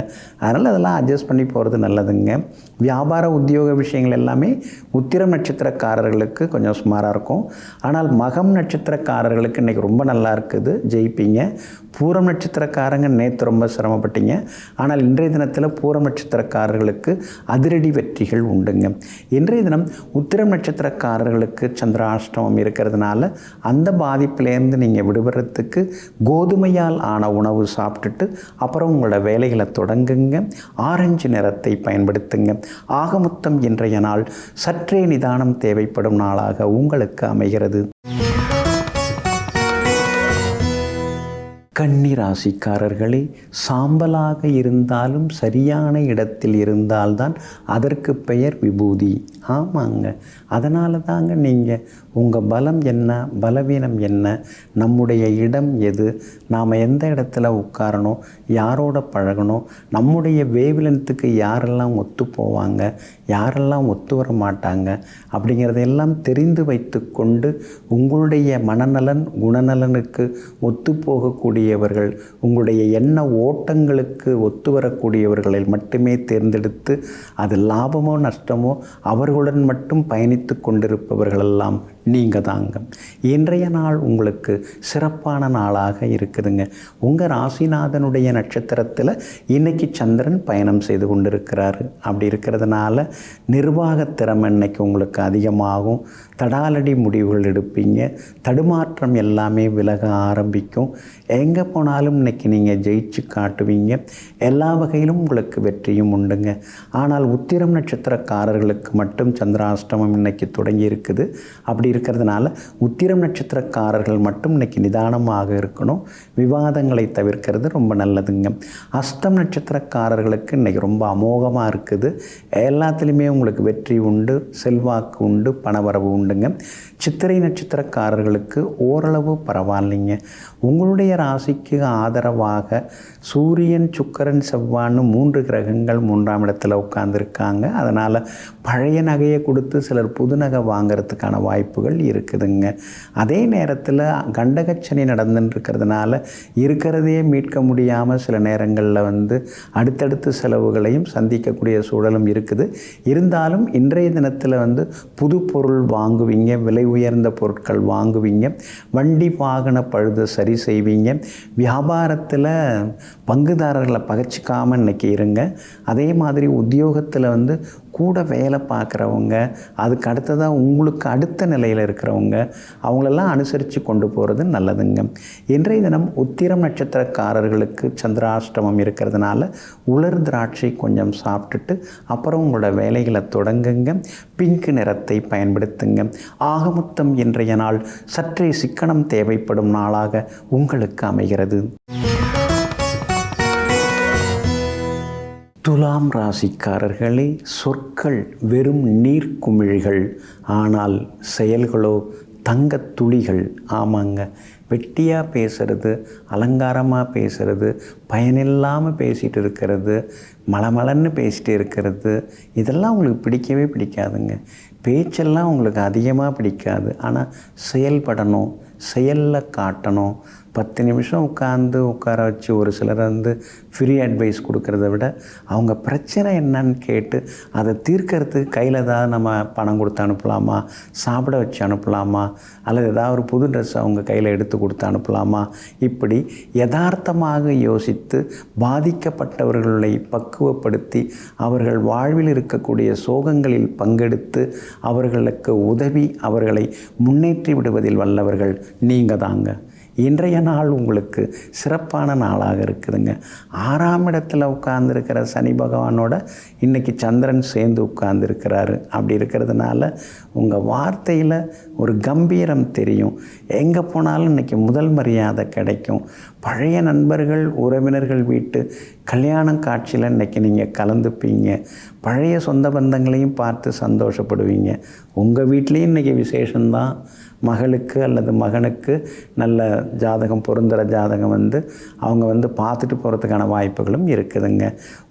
அதனால் அதெல்லாம் அட்ஜஸ்ட் பண்ணி போகிறது நல்லதுங்க. வியாபார உத்தியோக விஷயங்கள் எல்லாமே உத்திரம் நட்சத்திரக்காரர்களுக்கு கொஞ்சம் சுமாராக இருக்கும். ஆனால் மகம் நட்சத்திரக்காரர்களுக்கு இன்றைக்கி ரொம்ப நல்லா இருக்குது, ஜெயிப்பீங்க. பூரம் நட்சத்திரக்காரங்க நேற்று ரொம்ப சிரமப்பட்டீங்க. ஆனால் இன்றைய தினத்தில் பூரம் நட்சத்திரக்காரர்களுக்கு அதிரடி வெற்றிகள் உண்டுங்க. இன்றைய தினம் உத்திரம் நட்சத்திரக்காரர்களுக்கு சந்திராஷ்டமம் இருக்கிறதுனால அந்த பாதிப்பிலேருந்து நீங்கள் விடுபடுறதுக்கு கோதுமையால் ஆன உணவு சாப்பிட்டுட்டு அப்புறம் உங்களோட வேலைகளை தொடங்குங்க. ஆரஞ்சு நிறத்தை பயன்படுத்துங்க. ஆக மொத்தம் இன்றைய நாள் சற்றே நிதானம் தேவைப்படும் நாளாக உங்களுக்கு அமைகிறது. கன்னி ராசிக்காரர்களே, சாம்பலாக இருந்தாலும் சரியான இடத்தில் இருந்தால்தான் அதற்கு பெயர் விபூதி. ஆமாங்க, அதனால தாங்க நீங்கள் உங்கள் பலம் என்ன, பலவீனம் என்ன, நம்முடைய இடம் எது, நாம் எந்த இடத்துல உட்காரணும், யாரோட பழகணும், நம்முடைய வேவ்லென்த்துக்கு யாரெல்லாம் ஒத்து போவாங்க, யாரெல்லாம் ஒத்து வர மாட்டாங்க அப்படிங்கிறதையெல்லாம் தெரிந்து வைத்து கொண்டு உங்களுடைய மனநலன் குணநலனுக்கு ஒத்து போகக்கூடியவர்கள், உங்களுடைய எண்ண ஓட்டங்களுக்கு ஒத்து வரக்கூடியவர்களை மட்டுமே தேர்ந்தெடுத்து அது லாபமோ நஷ்டமோ அவர்களுடன் மட்டும் பயணித்து கொண்டிருப்பவர்களெல்லாம் நீங்கள் தாங்க. இன்றைய நாள் உங்களுக்கு சிறப்பான நாளாக இருக்குதுங்க. உங்கள் ராசிநாதனுடைய நட்சத்திரத்தில் இன்றைக்கி சந்திரன் பயணம் செய்து கொண்டிருக்கிறாரு. அப்படி இருக்கிறதுனால நிர்வாகத்திறமை இன்னைக்கு உங்களுக்கு அதிகமாகும். தடாலடி முடிவுகள் எடுப்பீங்க. தடுமாற்றம் எல்லாமே விலக ஆரம்பிக்கும். எங்கே போனாலும் இன்றைக்கி நீங்கள் ஜெயிச்சு காட்டுவீங்க. எல்லா வகையிலும் உங்களுக்கு வெற்றியும் உண்டுங்க. ஆனால் உத்திரம் நட்சத்திரக்காரர்களுக்கு மட்டும் சந்திராஷ்டமம் இன்னைக்கு தொடங்கி இருக்குது. அப்படி இருக்கிறதுனால உத்திரம் நட்சத்திரக்காரர்கள் மட்டும் இன்னைக்கு நிதானமாக இருக்கணும். விவாதங்களை தவிர்க்கிறது ரொம்ப நல்லதுங்க. அஸ்தம் நட்சத்திரக்காரர்களுக்கு இன்னைக்கு ரொம்ப அமோகமாக இருக்குது. எல்லாத்துலேயுமே உங்களுக்கு வெற்றி உண்டு, செல்வாக்கு உண்டு, பணவரவு உண்டுங்க. சித்திரை நட்சத்திரக்காரர்களுக்கு ஓரளவு பரவாயில்லைங்க. உங்களுடைய ராசிக்கு ஆதரவாக சூரியன், சுக்கிரன், செவ்வான்னு 3 கிரகங்கள் 3ஆம் இடத்துல உட்கார்ந்துருக்காங்க. அதனால் பழைய நகையை கொடுத்து சிலர் புது நகை வாங்கிறதுக்கான வாய்ப்புகள் இருக்குதுங்க. அதே நேரத்தில் கண்டகச்சனி நடந்துட்டுருக்கிறதுனால இருக்கிறதே மீட்க முடியாமல் சில நேரங்களில் அடுத்தடுத்த செலவுகளையும் சந்திக்கக்கூடிய சூழலும் இருக்குது. இருந்தாலும் இன்றைய தினத்தில் புது பொருள் வாங்குவீங்க, விலை உயர்ந்த பொருட்கள் வாங்குவீங்க, வண்டி வாகன பழுது சரி செய்வீங்க. வியாபாரத்தில் பங்குதாரர்களை பகைச்சிக்காமல் இன்றைக்கி இருங்க. அதே மாதிரி உத்தியோகத்தில் கூட வேலை பார்க்குறவங்க, அதுக்கு அடுத்ததாக உங்களுக்கு அடுத்த நிலையில் இருக்கிறவங்க, அவங்களெல்லாம் அனுசரித்து கொண்டு போகிறது நல்லதுங்க. இன்றைய தினம் உத்திரம் நட்சத்திரக்காரர்களுக்கு சந்திராஷ்டமம் இருக்கிறதுனால உலர் திராட்சை கொஞ்சம் சாப்பிட்டுட்டு அப்புறம் உங்களோட வேலைகளை தொடங்குங்க. பிங்க் நிறத்தை பயன்படுத்துங்க. ஆக மொத்தம் இன்றைய நாள் சற்றே சிக்கனம் தேவைப்படும் நாளாக உங்களுக்கு அமைகிறது. துலாம் ராசிக்காரர்களே, சொற்கள் வெறும் நீர்க்குமிழிகள், ஆனால் செயல்களோ தங்கத் துளிகள். ஆமாங்க, வெட்டியாக பேசுகிறது, அலங்காரமாக பேசுகிறது, பயனில்லாமல் பேசிகிட்டு இருக்கிறது, மலமலன்னு பேசிகிட்டு இருக்கிறது, இதெல்லாம் உங்களுக்கு பிடிக்கவே பிடிக்காதுங்க. பேச்செல்லாம் உங்களுக்கு அதிகமாக பிடிக்காது. ஆனால் செயல்படணும், செயலில் காட்டணும். 10 நிமிஷம் உட்கார வச்சு ஒரு சிலர் ஃப்ரீ அட்வைஸ் கொடுக்கறத விட அவங்க பிரச்சனை என்னன்னு கேட்டு அதை தீர்க்கறதுக்கு கையில் ஏதாவது நம்ம பணம் கொடுத்து அனுப்பலாமா, சாப்பிட வச்சு அனுப்பலாமா, அல்லது ஏதாவது ஒரு புது ட்ரெஸ் அவங்க கையில் எடுத்து கொடுத்து அனுப்பலாமா, இப்படி யதார்த்தமாக யோசித்து பாதிக்கப்பட்டவர்களை பக்குவப்படுத்தி அவர்கள் வாழ்வில் இருக்கக்கூடிய சோகங்களில் பங்கெடுத்து அவர்களுக்கு உதவி அவர்களை முன்னேற்றி விடுவதில் வல்லவர்கள் நீங்கள் தாங்க. இன்றைய நாள் உங்களுக்கு சிறப்பான நாளாக இருக்குதுங்க. 6ஆம் இடத்துல உட்கார்ந்துருக்கிற சனி பகவானோட இன்றைக்கி சந்திரன் சேர்ந்து உட்கார்ந்துருக்கிறாரு. அப்படி இருக்கிறதுனால உங்கள் வார்த்தையில் ஒரு கம்பீரம் தெரியும். எங்கே போனாலும் இன்றைக்கி முதல் மரியாதை கிடைக்கும். பழைய நண்பர்கள் உறவினர்கள் வீட்டு கல்யாண காட்சியில் இன்றைக்கி நீங்கள் கலந்துப்பீங்க. பழைய சொந்த பந்தங்களையும் பார்த்து சந்தோஷப்படுவீங்க. உங்கள் வீட்லேயும் இன்றைக்கி விசேஷம்தான். மகளுக்கு அல்லது மகனுக்கு நல்ல ஜாதகம், பொருந்துகிற ஜாதகம் அவங்க பார்த்துட்டு போகிறதுக்கான வாய்ப்புகளும் இருக்குதுங்க.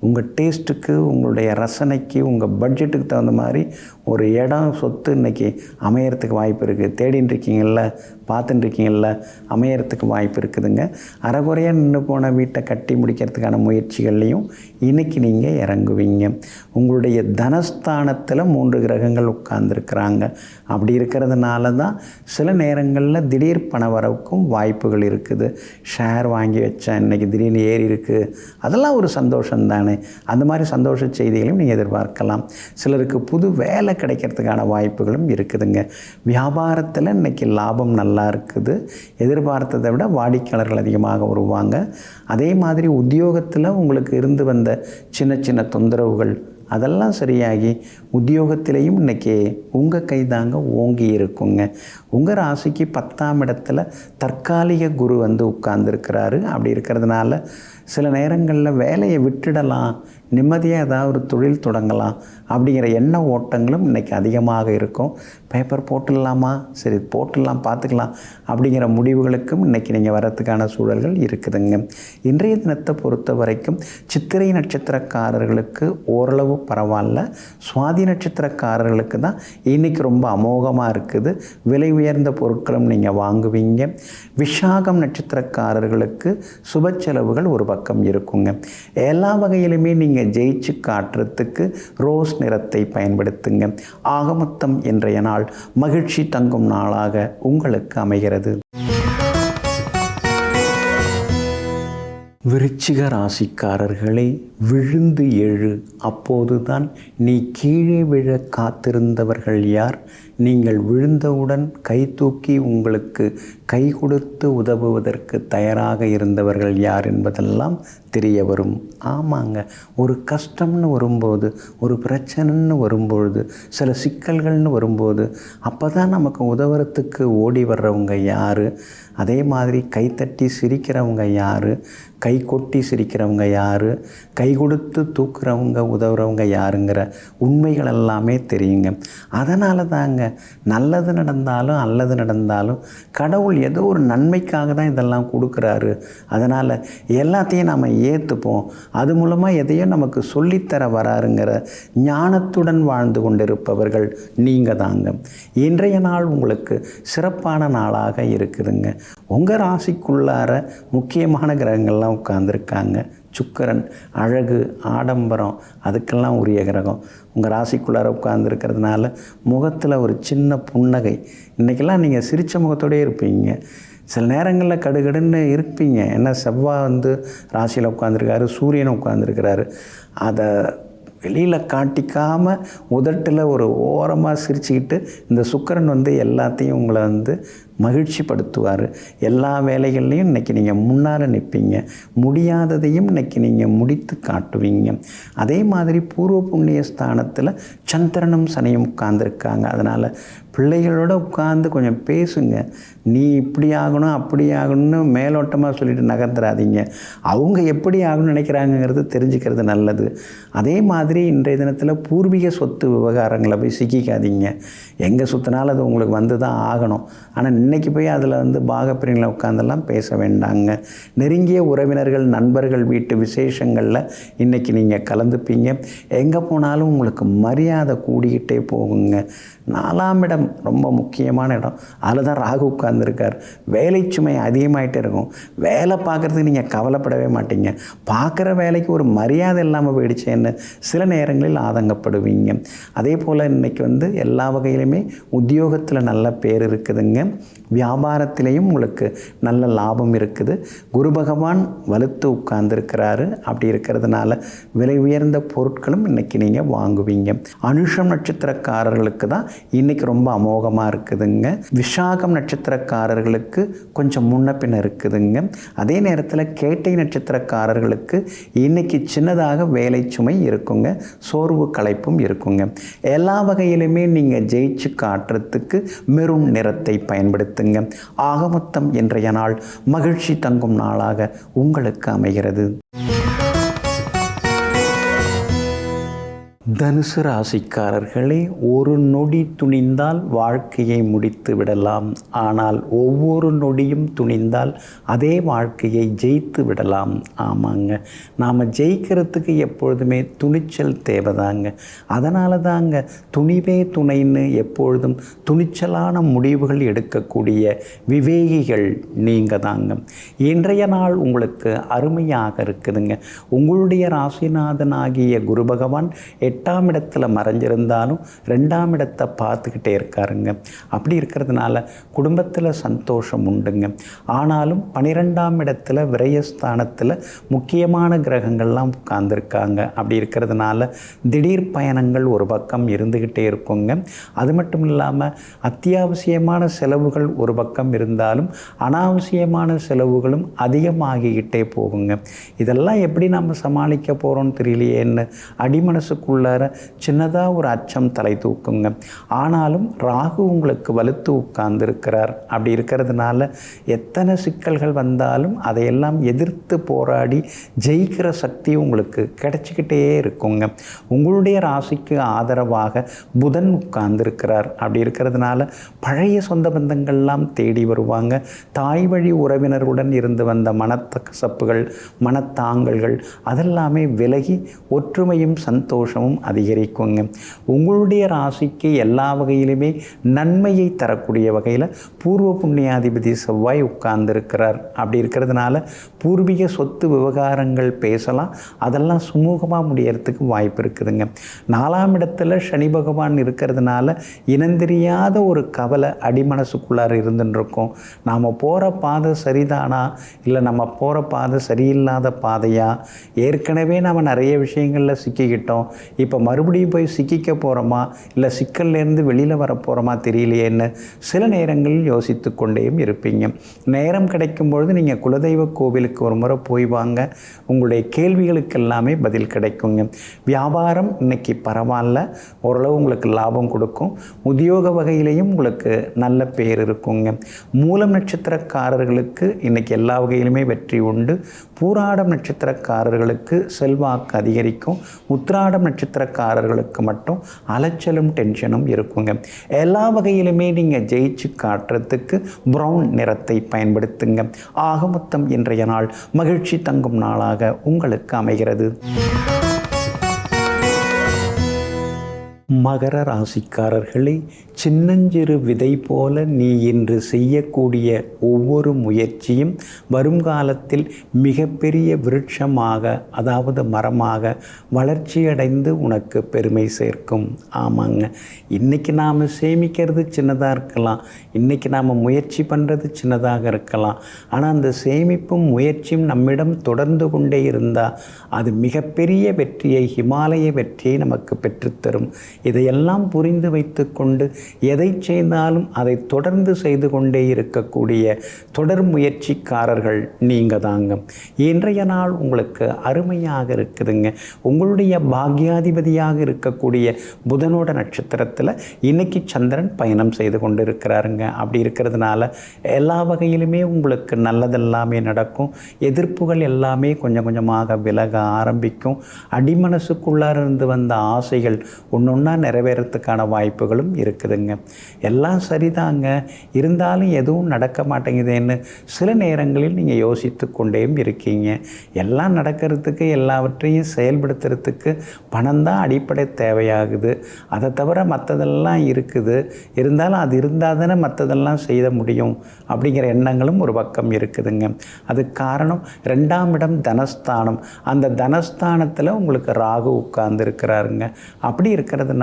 உங்கள் டேஸ்ட்டுக்கு, உங்களுடைய ரசனைக்கு, உங்கள் பட்ஜெட்டுக்கு தகுந்த மாதிரி ஒரு இடம், சொத்து இன்றைக்கி அமையறதுக்கு வாய்ப்பு இருக்குது. தேடின்னு இருக்கீங்கள, பார்த்துட்டு இருக்கீங்கள்ல, அமையறதுக்கு வாய்ப்பு இருக்குதுங்க. அரைகுறையாக நின்று போன வீட்டை கட்டி முடிக்கிறதுக்கான முயற்சிகள்லையும் இன்றைக்கி நீங்கள் இறங்குவீங்க. உங்களுடைய தனஸ்தானத்தில் 3 கிரகங்கள் உட்கார்ந்துருக்குறாங்க. அப்படி இருக்கிறதுனால தான் சில நேரங்களில் திடீர் பண வரவுக்கும் வாய்ப்புகள் இருக்குது. ஷேர் வாங்கி வச்சேன், இன்றைக்கி திடீர்னு ஏறி இருக்குது, அதெல்லாம் ஒரு சந்தோஷம் தானே. அந்த மாதிரி சந்தோஷ செய்திகளையும் நீங்கள் எதிர்பார்க்கலாம். சிலருக்கு புது வேலை கிடைக்கிறதுக்கான வாய்ப்புகளும் இருக்குதுங்க. வியாபாரத்தில் இன்றைக்கி லாபம் நல்லா இருக்குது. எதிர்பார்த்ததை விட வாடிக்கையாளர்கள் அதிகமாக வருவாங்க. அதே மாதிரி உத்தியோகத்தில் உங்களுக்கு இருந்து வந்த சின்ன சின்ன தொந்தரவுகள் அதெல்லாம் சரியாகி உத்தியோகத்திலையும் இன்றைக்கி உங்கள் கைதாங்க ஓங்கி இருக்குங்க. உங்கள் ராசிக்கு 10ஆம் இடத்துல தற்காலிக குரு வந்து உட்கார்ந்துருக்கிறாரு. அப்படி இருக்கிறதுனால சில நேரங்களில் வேலையை விட்டுடலாம், நிம்மதியாக ஏதாவது ஒரு தொழில் தொடங்கலாம் அப்படிங்கிற எண்ண ஓட்டங்களும் இன்றைக்கி அதிகமாக இருக்கும். பேப்பர் போட்டுடலாமா, சரி போட்டுடலாம், பார்த்துக்கலாம் அப்படிங்கிற முடிவுகளுக்கும் இன்றைக்கி நீங்கள் வரத்துக்கான சூழல்கள் இருக்குதுங்க. இன்றைய தினத்தை பொறுத்த வரைக்கும் சித்திரை நட்சத்திரக்காரர்களுக்கு ஓரளவு பரவாயில்ல. சுவாதி நட்சத்திரக்காரர்களுக்கு தான் இன்றைக்கி ரொம்ப அமோகமாக இருக்குது. விலை உயர்ந்த பொருட்களும் நீங்கள் வாங்குவீங்க. விஷாகம் நட்சத்திரக்காரர்களுக்கு சுப செலவுகள் ஒரு பக்கம் இருக்குங்க. எல்லா வகையிலுமே நீங்கள் ஜெயிச்சு காட்டுறதுக்கு ரோஸ் நிறத்தை பயன்படுத்துங்க. ஆக மொத்தம் இன்றைய நாள் மகிழ்ச்சி தங்கும் நாளாக உங்களுக்கு அமைகிறது. விருச்சிக ராசிக்காரர்களே, விழுந்து எழு, அப்போதுதான் நீ கீழே விழ காத்திருந்தவர்கள் யார்? நீங்கள் விழுந்தவுடன் கை தூக்கி உங்களுக்கு கை கொடுத்து உதவுவதற்கு தயாராக இருந்தவர்கள் யார் என்பதெல்லாம் தெரிய வரும். ஆமாங்க, ஒரு கஷ்டம்னு வரும்போது, ஒரு பிரச்சனைன்னு வரும்பொழுது, சில சிக்கல்கள்னு வரும்போது அப்போ தான் நமக்கு உதவுறதுக்கு ஓடி வர்றவங்க யார்? அதே மாதிரி கைத்தட்டி சிரிக்கிறவங்க யார்? கை கொட்டி சிரிக்கிறவங்க யார்? கை கொடுத்து தூக்குறவங்க உதவுறவங்க யாருங்கிற உண்மைகள் எல்லாமே தெரியுங்க. அதனால தாங்க நல்லது நடந்தாலும் அல்லது நடந்தாலும் கடவுள் ஏதோ ஒரு நன்மைக்காக தான் இதெல்லாம் கொடுக்குறாரு. அதனால் எல்லாத்தையும் நாம் ஏற்றுப்போம். அது மூலமாக எதையோ நமக்கு சொல்லித்தர வராருங்கிற ஞானத்துடன் வாழ்ந்து கொண்டிருப்பவர்கள் நீங்கள் தாங்க. இன்றைய நாள் உங்களுக்கு சிறப்பான நாளாக இருக்குதுங்க. உங்கள் ராசிக்குள்ளார முக்கியமான கிரகங்கள்லாம் உட்கார்ந்துருக்காங்க. சுக்கிரன் அழகு, ஆடம்பரம் அதுக்கெல்லாம் உரிய கிரகம் உங்கள் ராசிக்குள்ளார உட்கார்ந்துருக்கிறதுனால முகத்தில் ஒரு சின்ன புன்னகை. இன்றைக்கெல்லாம் நீங்கள் சிரித்த முகத்தோடே இருப்பீங்க. சில நேரங்களில் கடுகடுன்னு இருப்பீங்க. ஏன்னா செவ்வாய் வந்து ராசியில் உட்காந்துருக்காரு, சூரியன் உட்காந்துருக்கிறாரு. அதை வெளியில் காட்டிக்காமல் உதட்டில் ஒரு ஓரமாக சிரிச்சுக்கிட்டு இந்த சுக்கிரன் வந்து எல்லாத்தையும் உங்களை வந்து மகிழ்ச்சிப்படுத்துவார். எல்லா வேலைகள்லையும் இன்றைக்கி நீங்கள் முன்னால் நிற்பீங்க. முடியாததையும் இன்றைக்கி நீங்கள் முடித்து காட்டுவீங்க. அதே மாதிரி பூர்வ புண்ணிய ஸ்தானத்தில் சந்திரனும் சனியும் உட்கார்ந்துருக்காங்க. அதனால் பிள்ளைகளோடு உட்கார்ந்து கொஞ்சம் பேசுங்க. நீ இப்படி ஆகணும் அப்படி ஆகணும்னு மேலோட்டமாக சொல்லிட்டு நகர்ந்துடாதீங்க. அவங்க எப்படி ஆகணும்னு நினைக்கிறாங்கங்கிறது தெரிஞ்சுக்கிறது நல்லது. அதே மாதிரி இன்றைய தினத்தில் பூர்வீக சொத்து விவகாரங்களை போய் சிக்கிக்காதீங்க. எங்கே சுற்றினாலும் அது உங்களுக்கு வந்து தான் ஆகணும். ஆனால் இன்றைக்கி போய் அதில் வந்து பாகப்பிரிங்களை உட்காந்தெல்லாம் பேச வேண்டாங்க. நெருங்கிய உறவினர்கள், நண்பர்கள் வீட்டு விசேஷங்களில் இன்றைக்கி நீங்கள் கலந்துப்பீங்க. எங்கே போனாலும் உங்களுக்கு மரியாதை கூடிக்கிட்டே போகுங்க. 4ஆம் இடம் ரொம்ப முக்கியமான இடம். அதில் தான் ராகு உட்கார்ந்துருக்கார். வேலை சுமை அதிகமாகிட்டே இருக்கும். வேலை பார்க்குறதுக்கு நீங்கள் கவலைப்படவே மாட்டீங்க. பார்க்குற வேலைக்கு ஒரு மரியாதை இல்லாமல் போயிடுச்சேன்னு சில நேரங்களில் ஆதங்கப்படுவீங்க. அதே போல் இன்றைக்கி வந்து எல்லா வகையிலுமே உத்தியோகத்தில் நல்ல பேர் இருக்குதுங்க. வியாபாரத்திலையும் உங்களுக்கு நல்ல லாபம் இருக்குது. குரு பகவான் வலுத்து உட்கார்ந்துருக்கிறாரு. அப்படி இருக்கிறதுனால விலை உயர்ந்த பொருட்களும் இன்றைக்கி நீங்கள் வாங்குவீங்க. அனுஷம் நட்சத்திரக்காரர்களுக்கு தான் இன்றைக்கி ரொம்ப அமோகமாக இருக்குதுங்க. விஷாகம் நட்சத்திரக்காரர்களுக்கு கொஞ்சம் முன்ன பின்ன இருக்குதுங்க. அதே நேரத்தில் கேட்டை நட்சத்திரக்காரர்களுக்கு இன்றைக்கி சின்னதாக வேலை சுமை இருக்குங்க. சோர்வு களைப்பும் இருக்குங்க. எல்லா வகையிலுமே நீங்கள் ஜெயிச்சு காட்டுறதுக்கு மெரூன் நிறத்தை பயன்படுத்துங்க. ஆக மொத்தம் இன்றைய நாள் மகிழ்ச்சி தங்கும் நாளாக உங்களுக்கு அமைகிறது. தனுசு ராசிக்காரர்களே, ஒரு நொடி துணிந்தால் வாழ்க்கையை முடித்து விடலாம். ஆனால் ஒவ்வொரு நொடியும் துணிந்தால் அதே வாழ்க்கையை ஜெயித்து விடலாம். ஆமாங்க, நாம் ஜெயிக்கிறதுக்கு எப்பொழுதுமே துணிச்சல் தேவைதாங்க. அதனால தாங்க துணிவே துணைன்னு எப்பொழுதும் துணிச்சலான முடிவுகள் எடுக்கக்கூடிய விவேகிகள் நீங்கள் தாங்க. இன்றைய நாள் உங்களுக்கு அருமையாக இருக்குதுங்க. உங்களுடைய ராசிநாதனாகிய குரு பகவான் 8ஆம் இடத்துல மறைஞ்சிருந்தாலும் 2ஆம் இடத்தை பார்த்துக்கிட்டே இருக்காருங்க. அப்படி இருக்கிறதுனால குடும்பத்தில் சந்தோஷம் உண்டுங்க. ஆனாலும் 12ஆம் இடத்துல விரயஸ்தானத்தில் முக்கியமான கிரகங்கள்லாம் உட்கார்ந்துருக்காங்க. அப்படி இருக்கிறதுனால திடீர் பயணங்கள் ஒரு பக்கம் இருந்துக்கிட்டே இருக்குங்க. அது மட்டும் இல்லாமல் அத்தியாவசியமான செலவுகள் ஒரு பக்கம் இருந்தாலும் அனாவசியமான செலவுகளும் அதிகமாகிக்கிட்டே போகுங்க. இதெல்லாம் எப்படி நம்ம சமாளிக்க போகிறோம்னு தெரியலையேன்னு அடிமனசுக்குள்ள சின்னதாக ஒரு அச்சம் தலை தூக்குங்க. ஆனாலும் ராகு உங்களுக்கு வலுத்து உட்கார்ந்துருக்கிறார். அப்படி இருக்கிறதுனால எத்தனை சிக்கல்கள் வந்தாலும் அதையெல்லாம் எதிர்த்து போராடி ஜெயிக்கிற சக்தி உங்களுக்கு கிடைச்சிக்கிட்டே இருக்குங்க. உங்களுடைய ராசிக்கு ஆதரவாக புதன் உட்கார்ந்துருக்கிறார். அப்படி இருக்கிறதுனால பழைய சொந்த பந்தங்கள்லாம் தேடி வருவாங்க. தாய் வழி உறவினர்களுடன் இருந்து வந்த மனக்கசப்புகள், மனத்தாங்கல்கள் அதெல்லாமே விலகி ஒற்றுமையும் சந்தோஷமும் அதிகரிக்குங்க. உங்களுடைய ராசிக்கு எல்லா வகையிலுமே நன்மையை தரக்கூடிய வகையில் பூர்வ புண்ணியாதிபதி செவ்வாய் உட்கார்ந்துருக்கிறார். அப்படி இருக்கிறதுனால பூர்வீக சொத்து விவகாரங்கள் பேசலாம். அதெல்லாம் சுமூகமாக முடியறதுக்கு வாய்ப்பு இருக்குதுங்க. 4ஆம் இடத்துல சனி பகவான் இருக்கிறதுனால இனந்தெரியாத ஒரு கவலை அடிமனசுக்குள்ளார இருந்துருக்கோம். நாம் போகிற பாதை சரிதானா, இல்லை நம்ம போகிற பாதை சரியில்லாத பாதையா, ஏற்கனவே நம்ம நிறைய விஷயங்களில் சிக்கிக்கிட்டோம், இப்போ மறுபடியும் போய் சிக்கிக்க போகிறோமா, இல்லை சிக்கல்லேருந்து வெளியில் வர போகிறோமா தெரியலையேன்னு சில நேரங்களில் யோசித்து கொண்டேயும் இருப்பீங்க. நேரம் கிடைக்கும் பொழுது நீங்கள் குலதெய்வ கோவிலுக்கு ஒரு முறை போய் வாங்க. உங்களுடைய கேள்விகளுக்கு எல்லாமே பதில் கிடைக்குங்க. வியாபாரம் இன்னைக்கு பரவாயில்ல, ஓரளவு உங்களுக்கு லாபம் கொடுக்கும். உத்தியோக வகையிலையும் உங்களுக்கு நல்ல பேர் இருக்குங்க. மூலம் நட்சத்திரக்காரர்களுக்கு இன்னைக்கு எல்லா வகையிலுமே வெற்றி உண்டு. பூராடம் நட்சத்திரக்காரர்களுக்கு செல்வாக்கு அதிகரிக்கும். உத்திராடம் நட்சத்திரக்காரர்களுக்கு மட்டும் அலைச்சலும் டென்ஷனும் இருக்குங்க. எல்லா வகையிலுமே நீங்கள் ஜெயிச்சு காட்டுறதுக்கு ப்ரௌன் நிறத்தை பயன்படுத்துங்க. ஆக மொத்தம் இன்றைய நாள் மகிழ்ச்சி தங்கும் நாளாக உங்களுக்கு அமைகிறது. மகர ராசிக்காரர்களே, சின்னஞ்சிறு விதை போல நீ இன்று செய்யக்கூடிய ஒவ்வொரு முயற்சியும் வருங்காலத்தில் மிகப்பெரிய விருட்சமாக, அதாவது மரமாக வளர்ச்சியடைந்து உனக்கு பெருமை சேர்க்கும். ஆமாங்க, இன்றைக்கி நாம் சேமிக்கிறது சின்னதாக இருக்கலாம், இன்றைக்கி நாம் முயற்சி பண்ணுறது சின்னதாக இருக்கலாம். ஆனால் அந்த சேமிப்பும் முயற்சியும் நம்மிடம் தொடர்ந்து கொண்டே இருந்தால் அது மிகப்பெரிய வெற்றியை, ஹிமாலய வெற்றியை நமக்கு பெற்றுத்தரும். இதையெல்லாம் புரிந்து வைத்து கொண்டு எதை செய்தாலும் அதை தொடர்ந்து செய்து கொண்டே இருக்கக்கூடிய தொடர் முயற்சிக்காரர்கள் நீங்கள் தாங்க. இன்றைய நாள் உங்களுக்கு அருமையாக இருக்குதுங்க. உங்களுடைய பாக்யாதிபதியாக இருக்கக்கூடிய புதனோட நட்சத்திரத்தில் இன்னைக்கு சந்திரன் பயணம் செய்து கொண்டு இருக்கிறாருங்க. அப்படி இருக்கிறதுனால எல்லா வகையிலுமே உங்களுக்கு நல்லதெல்லாமே நடக்கும். எதிர்ப்புகள் எல்லாமே கொஞ்சம் கொஞ்சமாக விலக ஆரம்பிக்கும். அடிமனசுக்குள்ளார இருந்து வந்த ஆசைகள் ஒன்று நிறைவேறத்துக்கான வாய்ப்புகளும் இருக்குதுங்க. எல்லாம் சரிதாங்க, இருந்தாலும் எதுவும் நடக்க மாட்டேங்குதுன்னு சில நேரங்களில் நீங்கள் யோசித்து கொண்டே இருக்கீங்க. எல்லாம் நடக்கிறதுக்கு, எல்லாவற்றையும் செயல்படுத்துறதுக்கு பணம் தான் அடிப்படை தேவையாகுது. அதை தவிர மற்றதெல்லாம் இருக்குது. இருந்தாலும் அது இருந்தால் தானே மற்றதெல்லாம் செய்ய முடியும் அப்படிங்கிற எண்ணங்களும் ஒரு பக்கம் இருக்குதுங்க. அதுக்கு காரணம் 2ஆம் இடம் தனஸ்தானம். அந்த தனஸ்தானத்தில் உங்களுக்கு ராகு உட்கார்ந்து இருக்கிறாருங்க. அப்படி இருக்கிறதுனால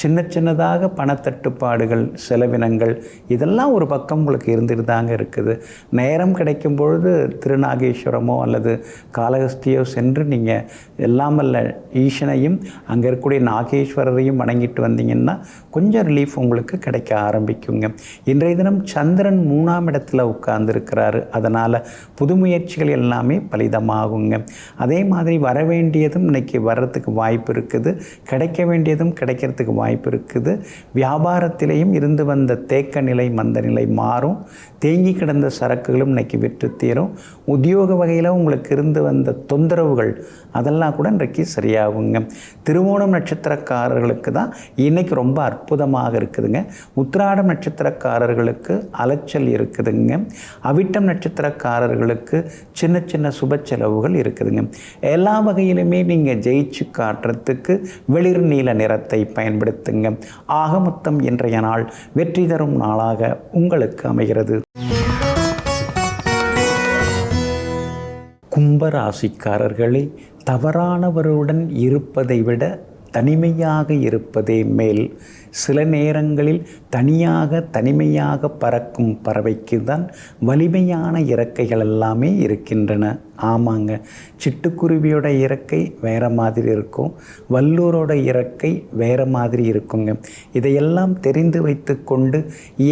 சின்ன சின்னதாக பணத்தட்டுப்பாடுகள், செலவினங்கள் இதெல்லாம் ஒரு பக்கம் உங்களுக்கு இருந்துட்டு தாங்க இருக்குது. நேரம் கிடைக்கும் பொழுது திருநாகேஸ்வரமோ அல்லது காளஹஸ்தியோ சென்று நீங்கள் எல்லாமல்ல ஈசனையும் அங்கே இருக்கக்கூடிய நாகேஸ்வரரையும் வணங்கிட்டு வந்தீங்கன்னா கொஞ்சம் ரிலீஃப் உங்களுக்கு கிடைக்க ஆரம்பிக்குங்க. இன்றைய தினம் சந்திரன் 3ஆம் இடத்துல உட்கார்ந்துருக்கிறாரு. அதனால் புது முயற்சிகள் எல்லாமே பலிதமாகுங்க. அதே மாதிரி வர வேண்டியதும் இன்னைக்கு வர்றதுக்கு வாய்ப்பு இருக்குது, கிடைக்க வேண்டியதும் கிடைக்கிறதுக்கு வாய்ப்பு இருக்குது. வியாபார வியாபாரத்திலேயும் இருந்து வந்த தேக்க நிலை மந்த நிலை மாறும். தேங்கி கிடந்த சரக்குகளும் இன்றைக்கி விற்று தீரும். உத்தியோக வகையில் உங்களுக்கு இருந்து வந்த தொந்தரவுகள் அதெல்லாம் கூட இன்றைக்கு சரியாகுங்க. திருவோணம் நட்சத்திரக்காரர்களுக்கு தான் இன்றைக்கி ரொம்ப அற்புதமாக இருக்குதுங்க. உத்திராடம் நட்சத்திரக்காரர்களுக்கு அலைச்சல் இருக்குதுங்க. அவிட்டம் நட்சத்திரக்காரர்களுக்கு சின்ன சின்ன சுப செலவுகள் இருக்குதுங்க. எல்லா வகையிலுமே நீங்கள் ஜெயிச்சு காட்டுறதுக்கு வெளிர் நீல நிறத்தை பயன்படுத்துங்க. ஆக மொத்தம் இன்றைய நாள் வெற்றி தரும் நாளாக உங்களுக்கு அமைகிறது. கும்பராசிக்காரர்களே, தவறானவருடன் இருப்பதை விட தனிமையாக இருப்பதே மேல். சில நேரங்களில் தனிமையாக பறக்கும் பறவைக்கு தான் வலிமையான இறக்கைகள் எல்லாமே இருக்கின்றன. ஆமாங்க, சிட்டுக்குருவியோட இறக்கை வேறு மாதிரி இருக்கும், வல்லூரோட இறக்கை வேறு மாதிரி இருக்குங்க. இதையெல்லாம் தெரிந்து வைத்து கொண்டு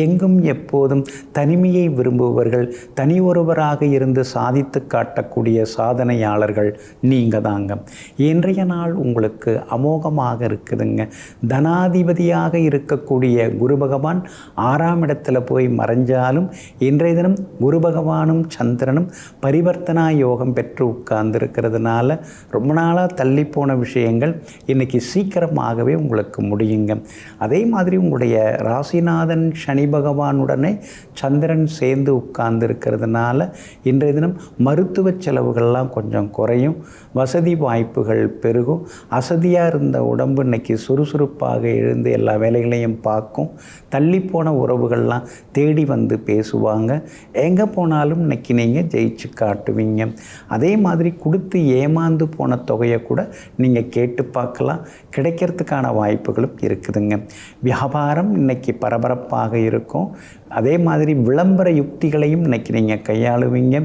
எங்கும் எப்போதும் தனிமையை விரும்புபவர்கள், தனி ஒருவராக இருந்து சாதித்து காட்டக்கூடிய சாதனையாளர்கள் நீங்கள் தாங்க. இன்றைய நாள் உங்களுக்கு அமோகமாக இருக்குதுங்க. தனாதிபதியாக இருக்கக்கூடிய குரு பகவான் 6ஆம் இடத்துல போய் மறைஞ்சாலும் இன்றைய தினம் குரு பகவானும் சந்திரனும் பரிவர்த்தனா யோகம் பெற்று உட்கார்ந்துருக்கிறதுனால ரொம்ப நாளாக தள்ளி போன விஷயங்கள் இன்றைக்கி சீக்கிரமாகவே உங்களுக்கு முடியுங்க. அதே மாதிரி உங்களுடைய ராசிநாதன் சனி பகவானுடனே சந்திரன் சேர்ந்து உட்கார்ந்துருக்கிறதுனால இன்றைய தினம் மருத்துவ செலவுகள்லாம் கொஞ்சம் குறையும், வசதி வாய்ப்புகள் பெருகும். அசதியாக இருந்த உடம்பு இன்றைக்கி சுறுசுறுப்பாக எழுந்து எல்லா வேலைகளையும் பார்க்கும். தள்ளிப்போன உறவுகள்லாம் தேடி வந்து பேசுவாங்க. எங்கே போனாலும் இன்றைக்கி நீங்கள் ஜெயிச்சு காட்டுவீங்க. அதே மாதிரி கொடுத்து ஏமாந்து போன தொகையை கூட நீங்கள் கேட்டு பார்க்கலாம், கிடைக்கிறதுக்கான வாய்ப்புகளும் இருக்குதுங்க. வியாபாரம் இன்றைக்கி பரபரப்பாக இருக்கும். அதே மாதிரி விளம்பர யுக்திகளையும் இன்றைக்கி நீங்கள் கையாளுவீங்க.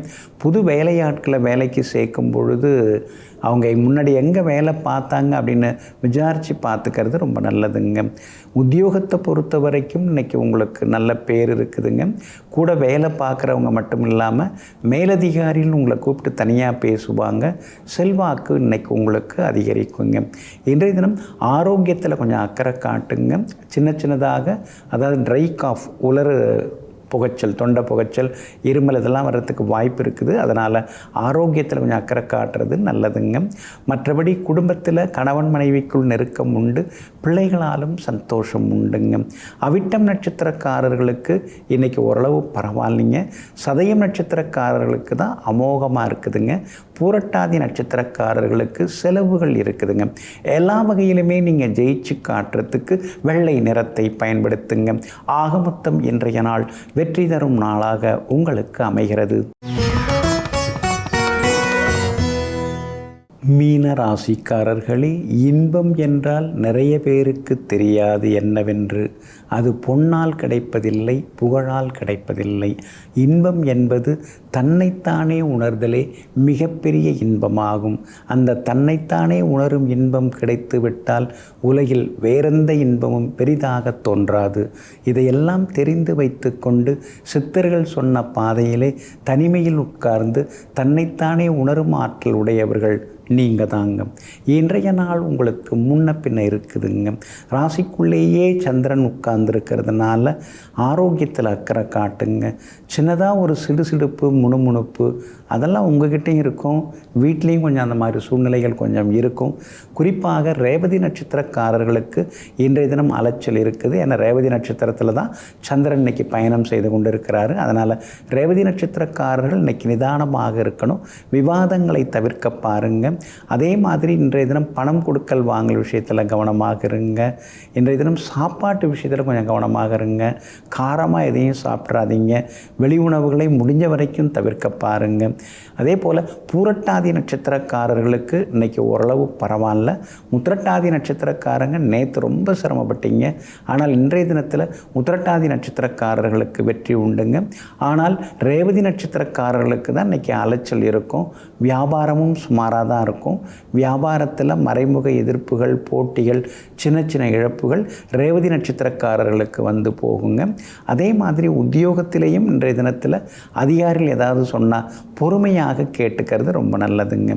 புது வேலையாட்களை வேலைக்கு சேர்க்கும் பொழுது அவங்க முன்னாடி எங்கே வேலை பார்த்தாங்க அப்படின்னு விசாரித்து பார்த்துக்கிறது ரொம்ப நல்லதுங்க. உத்தியோகத்தை பொறுத்த வரைக்கும் இன்றைக்கி உங்களுக்கு நல்ல பேர் இருக்குதுங்க. கூட வேலை பார்க்குறவங்க மட்டும் இல்லாமல் மேலதிகாரிகள் உங்களை கூப்பிட்டு தனியாக பேசுவாங்க. செல்வாக்கு இன்றைக்கி உங்களுக்கு அதிகரிக்குங்க. இன்றைய தினம் ஆரோக்கியத்தில் கொஞ்சம் அக்கறை காட்டுங்க. சின்னதாக அதாவது ட்ரை காஃப், உலர் புகைச்சல், தொண்டை புகைச்சல், இருமல் இதெல்லாம் வர்றதுக்கு வாய்ப்பு இருக்குது. அதனால் ஆரோக்கியத்தில் கொஞ்சம் அக்கறை காட்டுறது நல்லதுங்க. மற்றபடி குடும்பத்தில் கணவன் மனைவிக்குள் நெருக்கம் உண்டு, பிள்ளைகளாலும் சந்தோஷம் உண்டுங்க. அவிட்டம் நட்சத்திரக்காரர்களுக்கு இன்றைக்கி ஓரளவு பரவாயில்லைங்க. சதயம் நட்சத்திரக்காரர்களுக்கு தான் அமோகமாக இருக்குதுங்க. பூரட்டாதி நட்சத்திரக்காரர்களுக்கு செலவுகள் இருக்குதுங்க. எல்லா வகையிலுமே நீங்கள் ஜெயிச்சு காட்டுறதுக்கு வெள்ளை நிறத்தை பயன்படுத்துங்க. ஆக மொத்தம் இன்றைய நாள் வெற்றி தரும் நாளாக உங்களுக்கு அமைகிறது. மீன ராசிக்காரர்களே, இன்பம் என்றால் நிறைய பேருக்கு தெரியாது என்னவென்று. அது பொன்னால் கிடைப்பதில்லை, புகழால் கிடைப்பதில்லை. இன்பம் என்பது தன்னைத்தானே உணர்தலே மிகப்பெரிய இன்பமாகும். அந்த தன்னைத்தானே உணரும் இன்பம் கிடைத்துவிட்டால் உலகில் வேறெந்த இன்பமும் பெரிதாக தோன்றாது. இதையெல்லாம் தெரிந்து வைத்து கொண்டு சித்தர்கள் சொன்ன பாதையிலே தனிமையில் உட்கார்ந்து தன்னைத்தானே உணரும் ஆற்றல் உடையவர்கள் நீங்கள் தாங்க. இன்றைய நாள் உங்களுக்கு முன்ன பின்ன இருக்குதுங்க. ராசிக்குள்ளேயே சந்திரன் உட்கார்ந்துருக்கிறதுனால ஆரோக்கியத்தில் அக்கறை காட்டுங்க. சின்னதாக ஒரு சிடுசிடுப்பு, முணுமுணுப்பு அதெல்லாம் உங்ககிட்டையும் இருக்கும், வீட்லேயும் கொஞ்சம் அந்த மாதிரி சூழ்நிலைகள் கொஞ்சம் இருக்கும். குறிப்பாக ரேவதி நட்சத்திரக்காரர்களுக்கு இன்றைய தினம் அலைச்சல் இருக்குது. ஏன்னா ரேவதி நட்சத்திரத்தில் தான் சந்திரன் இன்னைக்கு பயணம் செய்து கொண்டு இருக்கிறாரு. அதனால் ரேவதி நட்சத்திரக்காரர்கள் இன்னைக்கு நிதானமாக இருக்கணும், விவாதங்களை தவிர்க்க பாருங்கள். அதே மாதிரி இன்றைய தினம் பணம் கொடுக்கல் வாங்கல் விஷயத்தில் கவனமாக இருங்க. இன்றைய தினம் சாப்பாட்டு விஷயத்தில் கொஞ்சம் கவனமாக இருங்க. காரமாக எதையும் சாப்பிட்றாதீங்க. வெளி உணவுகளை முடிஞ்ச வரைக்கும் தவிர்க்க பாருங்கள். அதே போல் பூரட்டாதி நட்சத்திரக்காரர்களுக்கு இன்றைக்கி ஓரளவு பரவாயில்ல. உத்திரட்டாதி நட்சத்திரக்காரங்க நேற்று ரொம்ப சிரமப்பட்டீங்க. ஆனால் இன்றைய தினத்தில் உத்திரட்டாதி நட்சத்திரக்காரர்களுக்கு வெற்றி உண்டுங்க. ஆனால் ரேவதி நட்சத்திரக்காரர்களுக்கு தான் இன்றைக்கி அலைச்சல் இருக்கும். வியாபாரமும் சுமாராக தான் நல்லாயிருக்கும். வியாபாரத்தில் மறைமுக எதிர்ப்புகள், போட்டிகள், சின்ன சின்ன இழப்புகள் ரேவதி நட்சத்திரக்காரர்களுக்கு வந்து போகுங்க. அதே மாதிரி உத்தியோகத்திலேயும் இன்றைய தினத்தில் அதிகாரிகள் ஏதாவது சொன்னால் பொறுமையாக கேட்டுக்கிறது ரொம்ப நல்லதுங்க.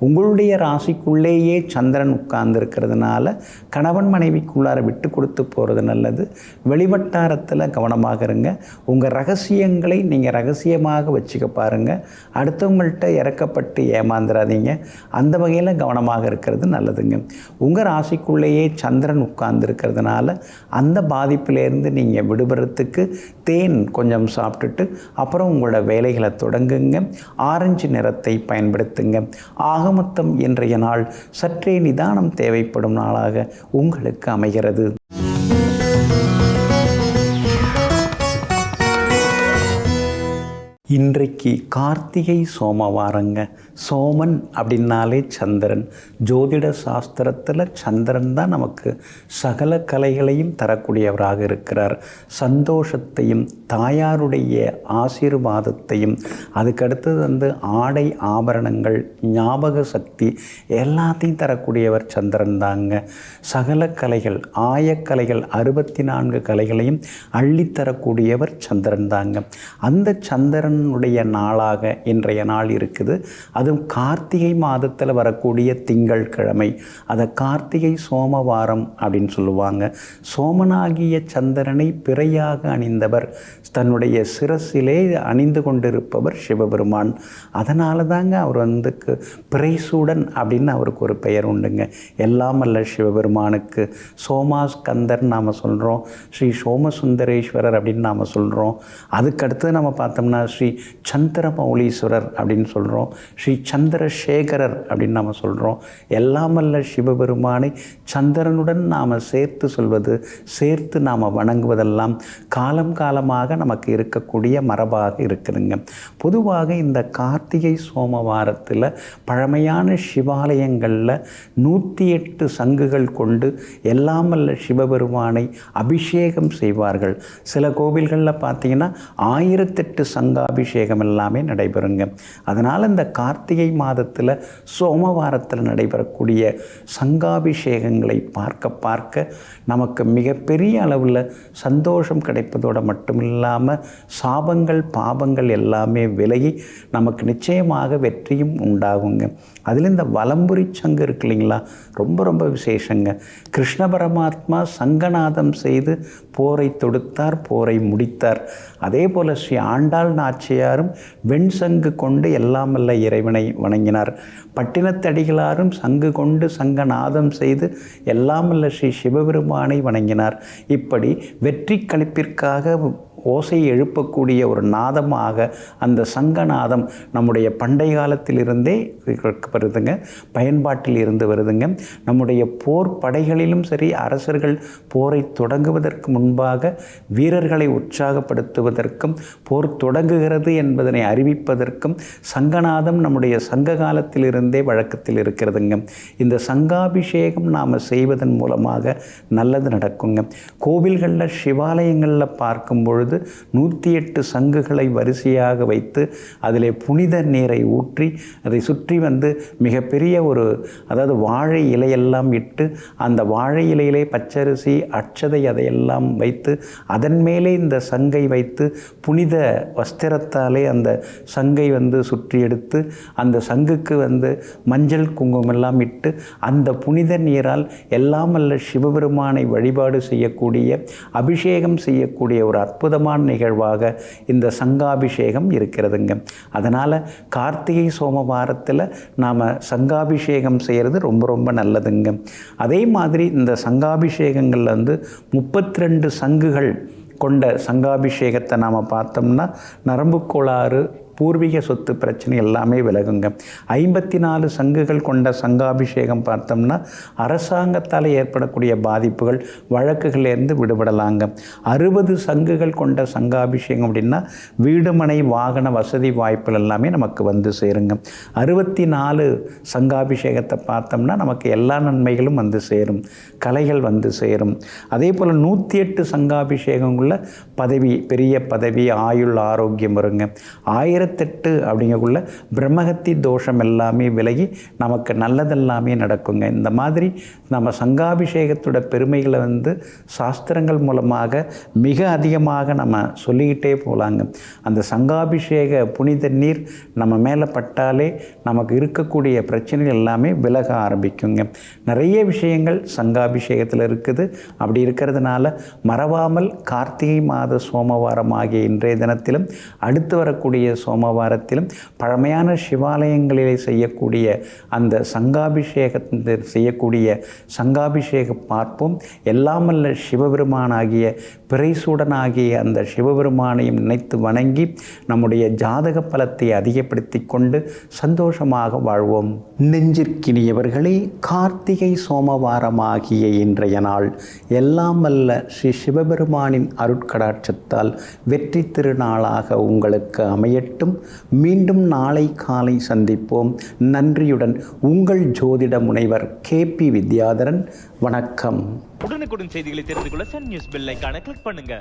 உங்களுடைய ராசிக்குள்ளேயே சந்திரன் உட்கார்ந்து இருக்கிறதுனால கணவன் மனைவிக்குள்ளார விட்டு கொடுத்து போகிறது நல்லது. வெளிவட்டாரத்தில் கவனமாக இருங்க. உங்கள் ரகசியங்களை நீங்கள் ரகசியமாக வச்சுக்க பாருங்கள். அடுத்தவங்கள்ட்ட இறக்கப்பட்டு ஏமாந்துடாதீங்க. அந்த வகையில் கவனமாக இருக்கிறது நல்லதுங்க. உங்கள் ராசிக்குள்ளேயே சந்திரன் உட்கார்ந்து இருக்கிறதுனால அந்த பாதிப்பிலேருந்து நீங்கள் விடுபடுறதுக்கு தேன் கொஞ்சம் சாப்பிட்டுட்டு அப்புறம் உங்களோட வேலைகளை தொடங்குங்க. ஆரஞ்சு நிறத்தை பயன்படுத்துங்க. ஆகமொத்தம் இன்றைய நாள் சற்றே நிதானம் தேவைப்படும் நாளாக உங்களுக்கு அமைகிறது. இன்றைக்கு கார்த்திகை சோமவாரங்க. சோமன் அப்படின்னாலே சந்திரன். ஜோதிட சாஸ்திரத்தில் சந்திரன் தான் நமக்கு சகல கலைகளையும் தரக்கூடியவராக இருக்கிறார். சந்தோஷத்தையும் தாயாருடைய ஆசீர்வாதத்தையும் அதுக்கடுத்தது வந்து ஆடை ஆபரணங்கள், ஞாபக சக்தி எல்லாத்தையும் தரக்கூடியவர் சந்திரன் தாங்க. சகல கலைகள், ஆயக்கலைகள் 64 கலைகளையும் அள்ளித்தரக்கூடியவர் சந்திரன் தாங்க. அந்த சந்திரன் உடைய நாளாக இன்றைய நாள் இருக்குது. அதுவும் கார்த்திகை மாதத்தில் வரக்கூடிய திங்கள் கிழமை. அதை கார்த்திகை சோமவாரம் அப்படின்னு சொல்லுவாங்க. சோமனாகிய சந்திரனை பிறையாக அணிந்தவர், தன்னுடைய சிரசிலே அணிந்து கொண்டிருப்பவர் சிவபெருமான். அதனால தாங்க அவர் வந்து பிறைசூடன் அப்படின்னு அவருக்கு ஒரு பெயர் உண்டுங்க. எல்லாம் அல்ல சிவபெருமானுக்கு சோமாஸ்கந்தர் நாம் சொல்கிறோம், ஸ்ரீ சோமசுந்தரேஸ்வரர் அப்படின்னு நாம் சொல்கிறோம். அதுக்கடுத்து நம்ம பார்த்தோம்னா ஸ்ரீ சந்திரமௌலீஸ்வரர் அப்படின்னு சொல்கிறோம், ஸ்ரீ சந்திரசேகரர் அப்படின்னு நாம் சொல்கிறோம். எல்லாமல்ல சிவபெருமானை சந்திரனுடன் நாம் சேர்த்து சொல்வது, சேர்த்து நாம் வணங்குவதெல்லாம் காலம் காலமாக நமக்கு இருக்கக்கூடிய மரபாக இருக்குதுங்க. பொதுவாக இந்த கார்த்திகை சோமவாரத்தில் பழமையான சிவாலயங்களில் 108 சங்குகள் கொண்டு எல்லாமல்ல சிவபெருமானை அபிஷேகம் செய்வார்கள். சில கோவில்களில் பார்த்தீங்கன்னா 1008 சங்காபிஷேகம் எல்லாமே நடைபெறுங்க. அதனால் இந்த கார்த்திகை மாதத்தில் சோமவாரத்தில் நடைபெறக்கூடிய சங்காபிஷேகங்களை பார்க்க பார்க்க நமக்கு மிகப்பெரிய அளவில் சந்தோஷம் கிடைப்பதோடு மட்டும் இல்லாமல் சாபங்கள் பாபங்கள் எல்லாமே விலகி நமக்கு நிச்சயமாக வெற்றியும் உண்டாகுங்க. அதில் இந்த வலம்புரி சங்கு இருக்கு இல்லைங்களா, ரொம்ப ரொம்ப விசேஷங்க. கிருஷ்ண பரமாத்மா சங்கநாதம் செய்து போரை தொடுத்தார், போரை முடித்தார். அதே போல் ஸ்ரீ ஆண்டாள் நாச்சியாரும் வெண்சங்கு கொண்டு எல்லாமல்ல இறைவனை வணங்கினார். பட்டினத்தடிகளாரும் சங்கு கொண்டு சங்கநாதம் செய்து எல்லாமல்ல ஸ்ரீ சிவபெருமானை வணங்கினார். இப்படி வெற்றி களிப்பிற்காக ஓசை எழுப்பக்கூடிய ஒரு நாதமாக அந்த சங்கநாதம் நம்முடைய பண்டை காலத்திலிருந்தே வருதுங்க, பயன்பாட்டில் இருந்து வருதுங்க. நம்முடைய போர் படைகளிலும் சரி, அரசர்கள் போரை தொடங்குவதற்கு முன்பாக வீரர்களை உற்சாகப்படுத்துவதற்கும் போர் தொடங்குகிறது என்பதனை அறிவிப்பதற்கும் சங்கநாதம் நம்முடைய சங்க காலத்திலிருந்தே வழக்கத்தில் இருக்கிறதுங்க. இந்த சங்காபிஷேகம் நாம் செய்வதன் மூலமாக நல்லது நடக்குங்க. கோவில்களில் சிவாலயங்களில் பார்க்கும் பொழுது 108 சங்குகளை வரிசையாக வைத்து அதிலே புனித நீரை ஊற்றி அதை சுற்றி வந்து மிகப்பெரிய ஒரு வாழை இலையெல்லாம் இட்டு அந்த வாழை இலையிலே பச்சரிசி அட்சதை அதையெல்லாம் வைத்து அதன் மேலே இந்த சங்கை வைத்து புனித வஸ்திரத்தாலே அந்த சங்கை சுற்றி எடுத்து அந்த சங்குக்கு மஞ்சள் குங்குமம் எல்லாம் இட்டு அந்த புனித நீரால் எல்லாமல்ல சிவபெருமானை வழிபாடு செய்யக்கூடிய அபிஷேகம் செய்யக்கூடிய ஒரு அற்புதமான நிகழ்வாக இந்த சங்காபிஷேகம் இருக்கிறதுங்க. அதனால் கார்த்திகை சோமவாரத்தில் நாம் சங்காபிஷேகம் செய்கிறது ரொம்ப ரொம்ப நல்லதுங்க. அதே மாதிரி இந்த சங்காபிஷேகங்களில் 32 சங்குகள் கொண்ட சங்காபிஷேகத்தை நாம் பார்த்தோம்னா நரம்பு கோளாறு, பூர்வீக சொத்து பிரச்சனை எல்லாமே விலகுங்க. 54 சங்குகள் கொண்ட சங்காபிஷேகம் பார்த்தோம்னா அரசாங்கத்தால் ஏற்படக்கூடிய பாதிப்புகள் வழக்குகளிலிருந்து விடுபடலாங்க. 60 சங்குகள் கொண்ட சங்காபிஷேகம் அப்படின்னா வீடு மனை வாகன வசதி வாய்ப்புகள் எல்லாமே நமக்கு சேருங்க. 64 சங்காபிஷேகத்தை பார்த்தோம்னா நமக்கு எல்லா நன்மைகளும் சேரும், கலைகள் சேரும். அதே போல் 108 சங்காபிஷேகங்களில் பதவி, பெரிய பதவி, ஆயுள், ஆரோக்கியம் வருங்க. 1000 1008 அப்படிங்கக்குள்ள பிரம்மஹத்தி தோஷம் எல்லாமே விலகி நமக்கு நல்லதெல்லாமே நடக்குங்க. இந்த மாதிரி நம்ம சங்காபிஷேகத்தோட பெருமைகளை சாஸ்திரங்கள் மூலமாக மிக அதிகமாக நம்ம சொல்லிக்கிட்டே போகலாங்க. அந்த சங்காபிஷேக புனித நீர் நம்ம மேலே பட்டாலே நமக்கு இருக்கக்கூடிய பிரச்சனைகள் எல்லாமே விலக ஆரம்பிக்குங்க. நிறைய விஷயங்கள் சங்காபிஷேகத்தில் இருக்குது. அப்படி இருக்கிறதுனால மறவாமல் கார்த்திகை மாத சோமவாரம் ஆகிய இன்றைய தினத்திலும் அடுத்து வரக்கூடிய சோமவாரத்திலும் பழமையான சிவாலயங்களிலே செய்யக்கூடிய அந்த சங்காபிஷேகத்தில் செய்யக்கூடிய சங்காபிஷேகம் பார்ப்போம். எல்லாமல்ல சிவபெருமானாகிய பிறைசூடனாகிய அந்த சிவபெருமானையும் நினைத்து வணங்கி நம்முடைய ஜாதக பலத்தை அதிகப்படுத்தி கொண்டு சந்தோஷமாக வாழ்வோம். நெஞ்சிற்கினியவர்களே, கார்த்திகை சோமவாரமாகிய இன்றைய நாள் எல்லாமல்ல ஸ்ரீ சிவபெருமானின் அருட்கடாட்சத்தால் வெற்றி திருநாளாக உங்களுக்கு அமையட்டும். மீண்டும் நாளை காலை சந்திப்போம். நன்றியுடன் உங்கள் ஜோதிட முனைவர் KP வித்யாதரன். வணக்கம். உடனுக்குடன் செய்திகளை தெரிந்து கொள்ள சன் நியூஸ் பெல் ஐகானை கிளிக் பண்ணுங்க.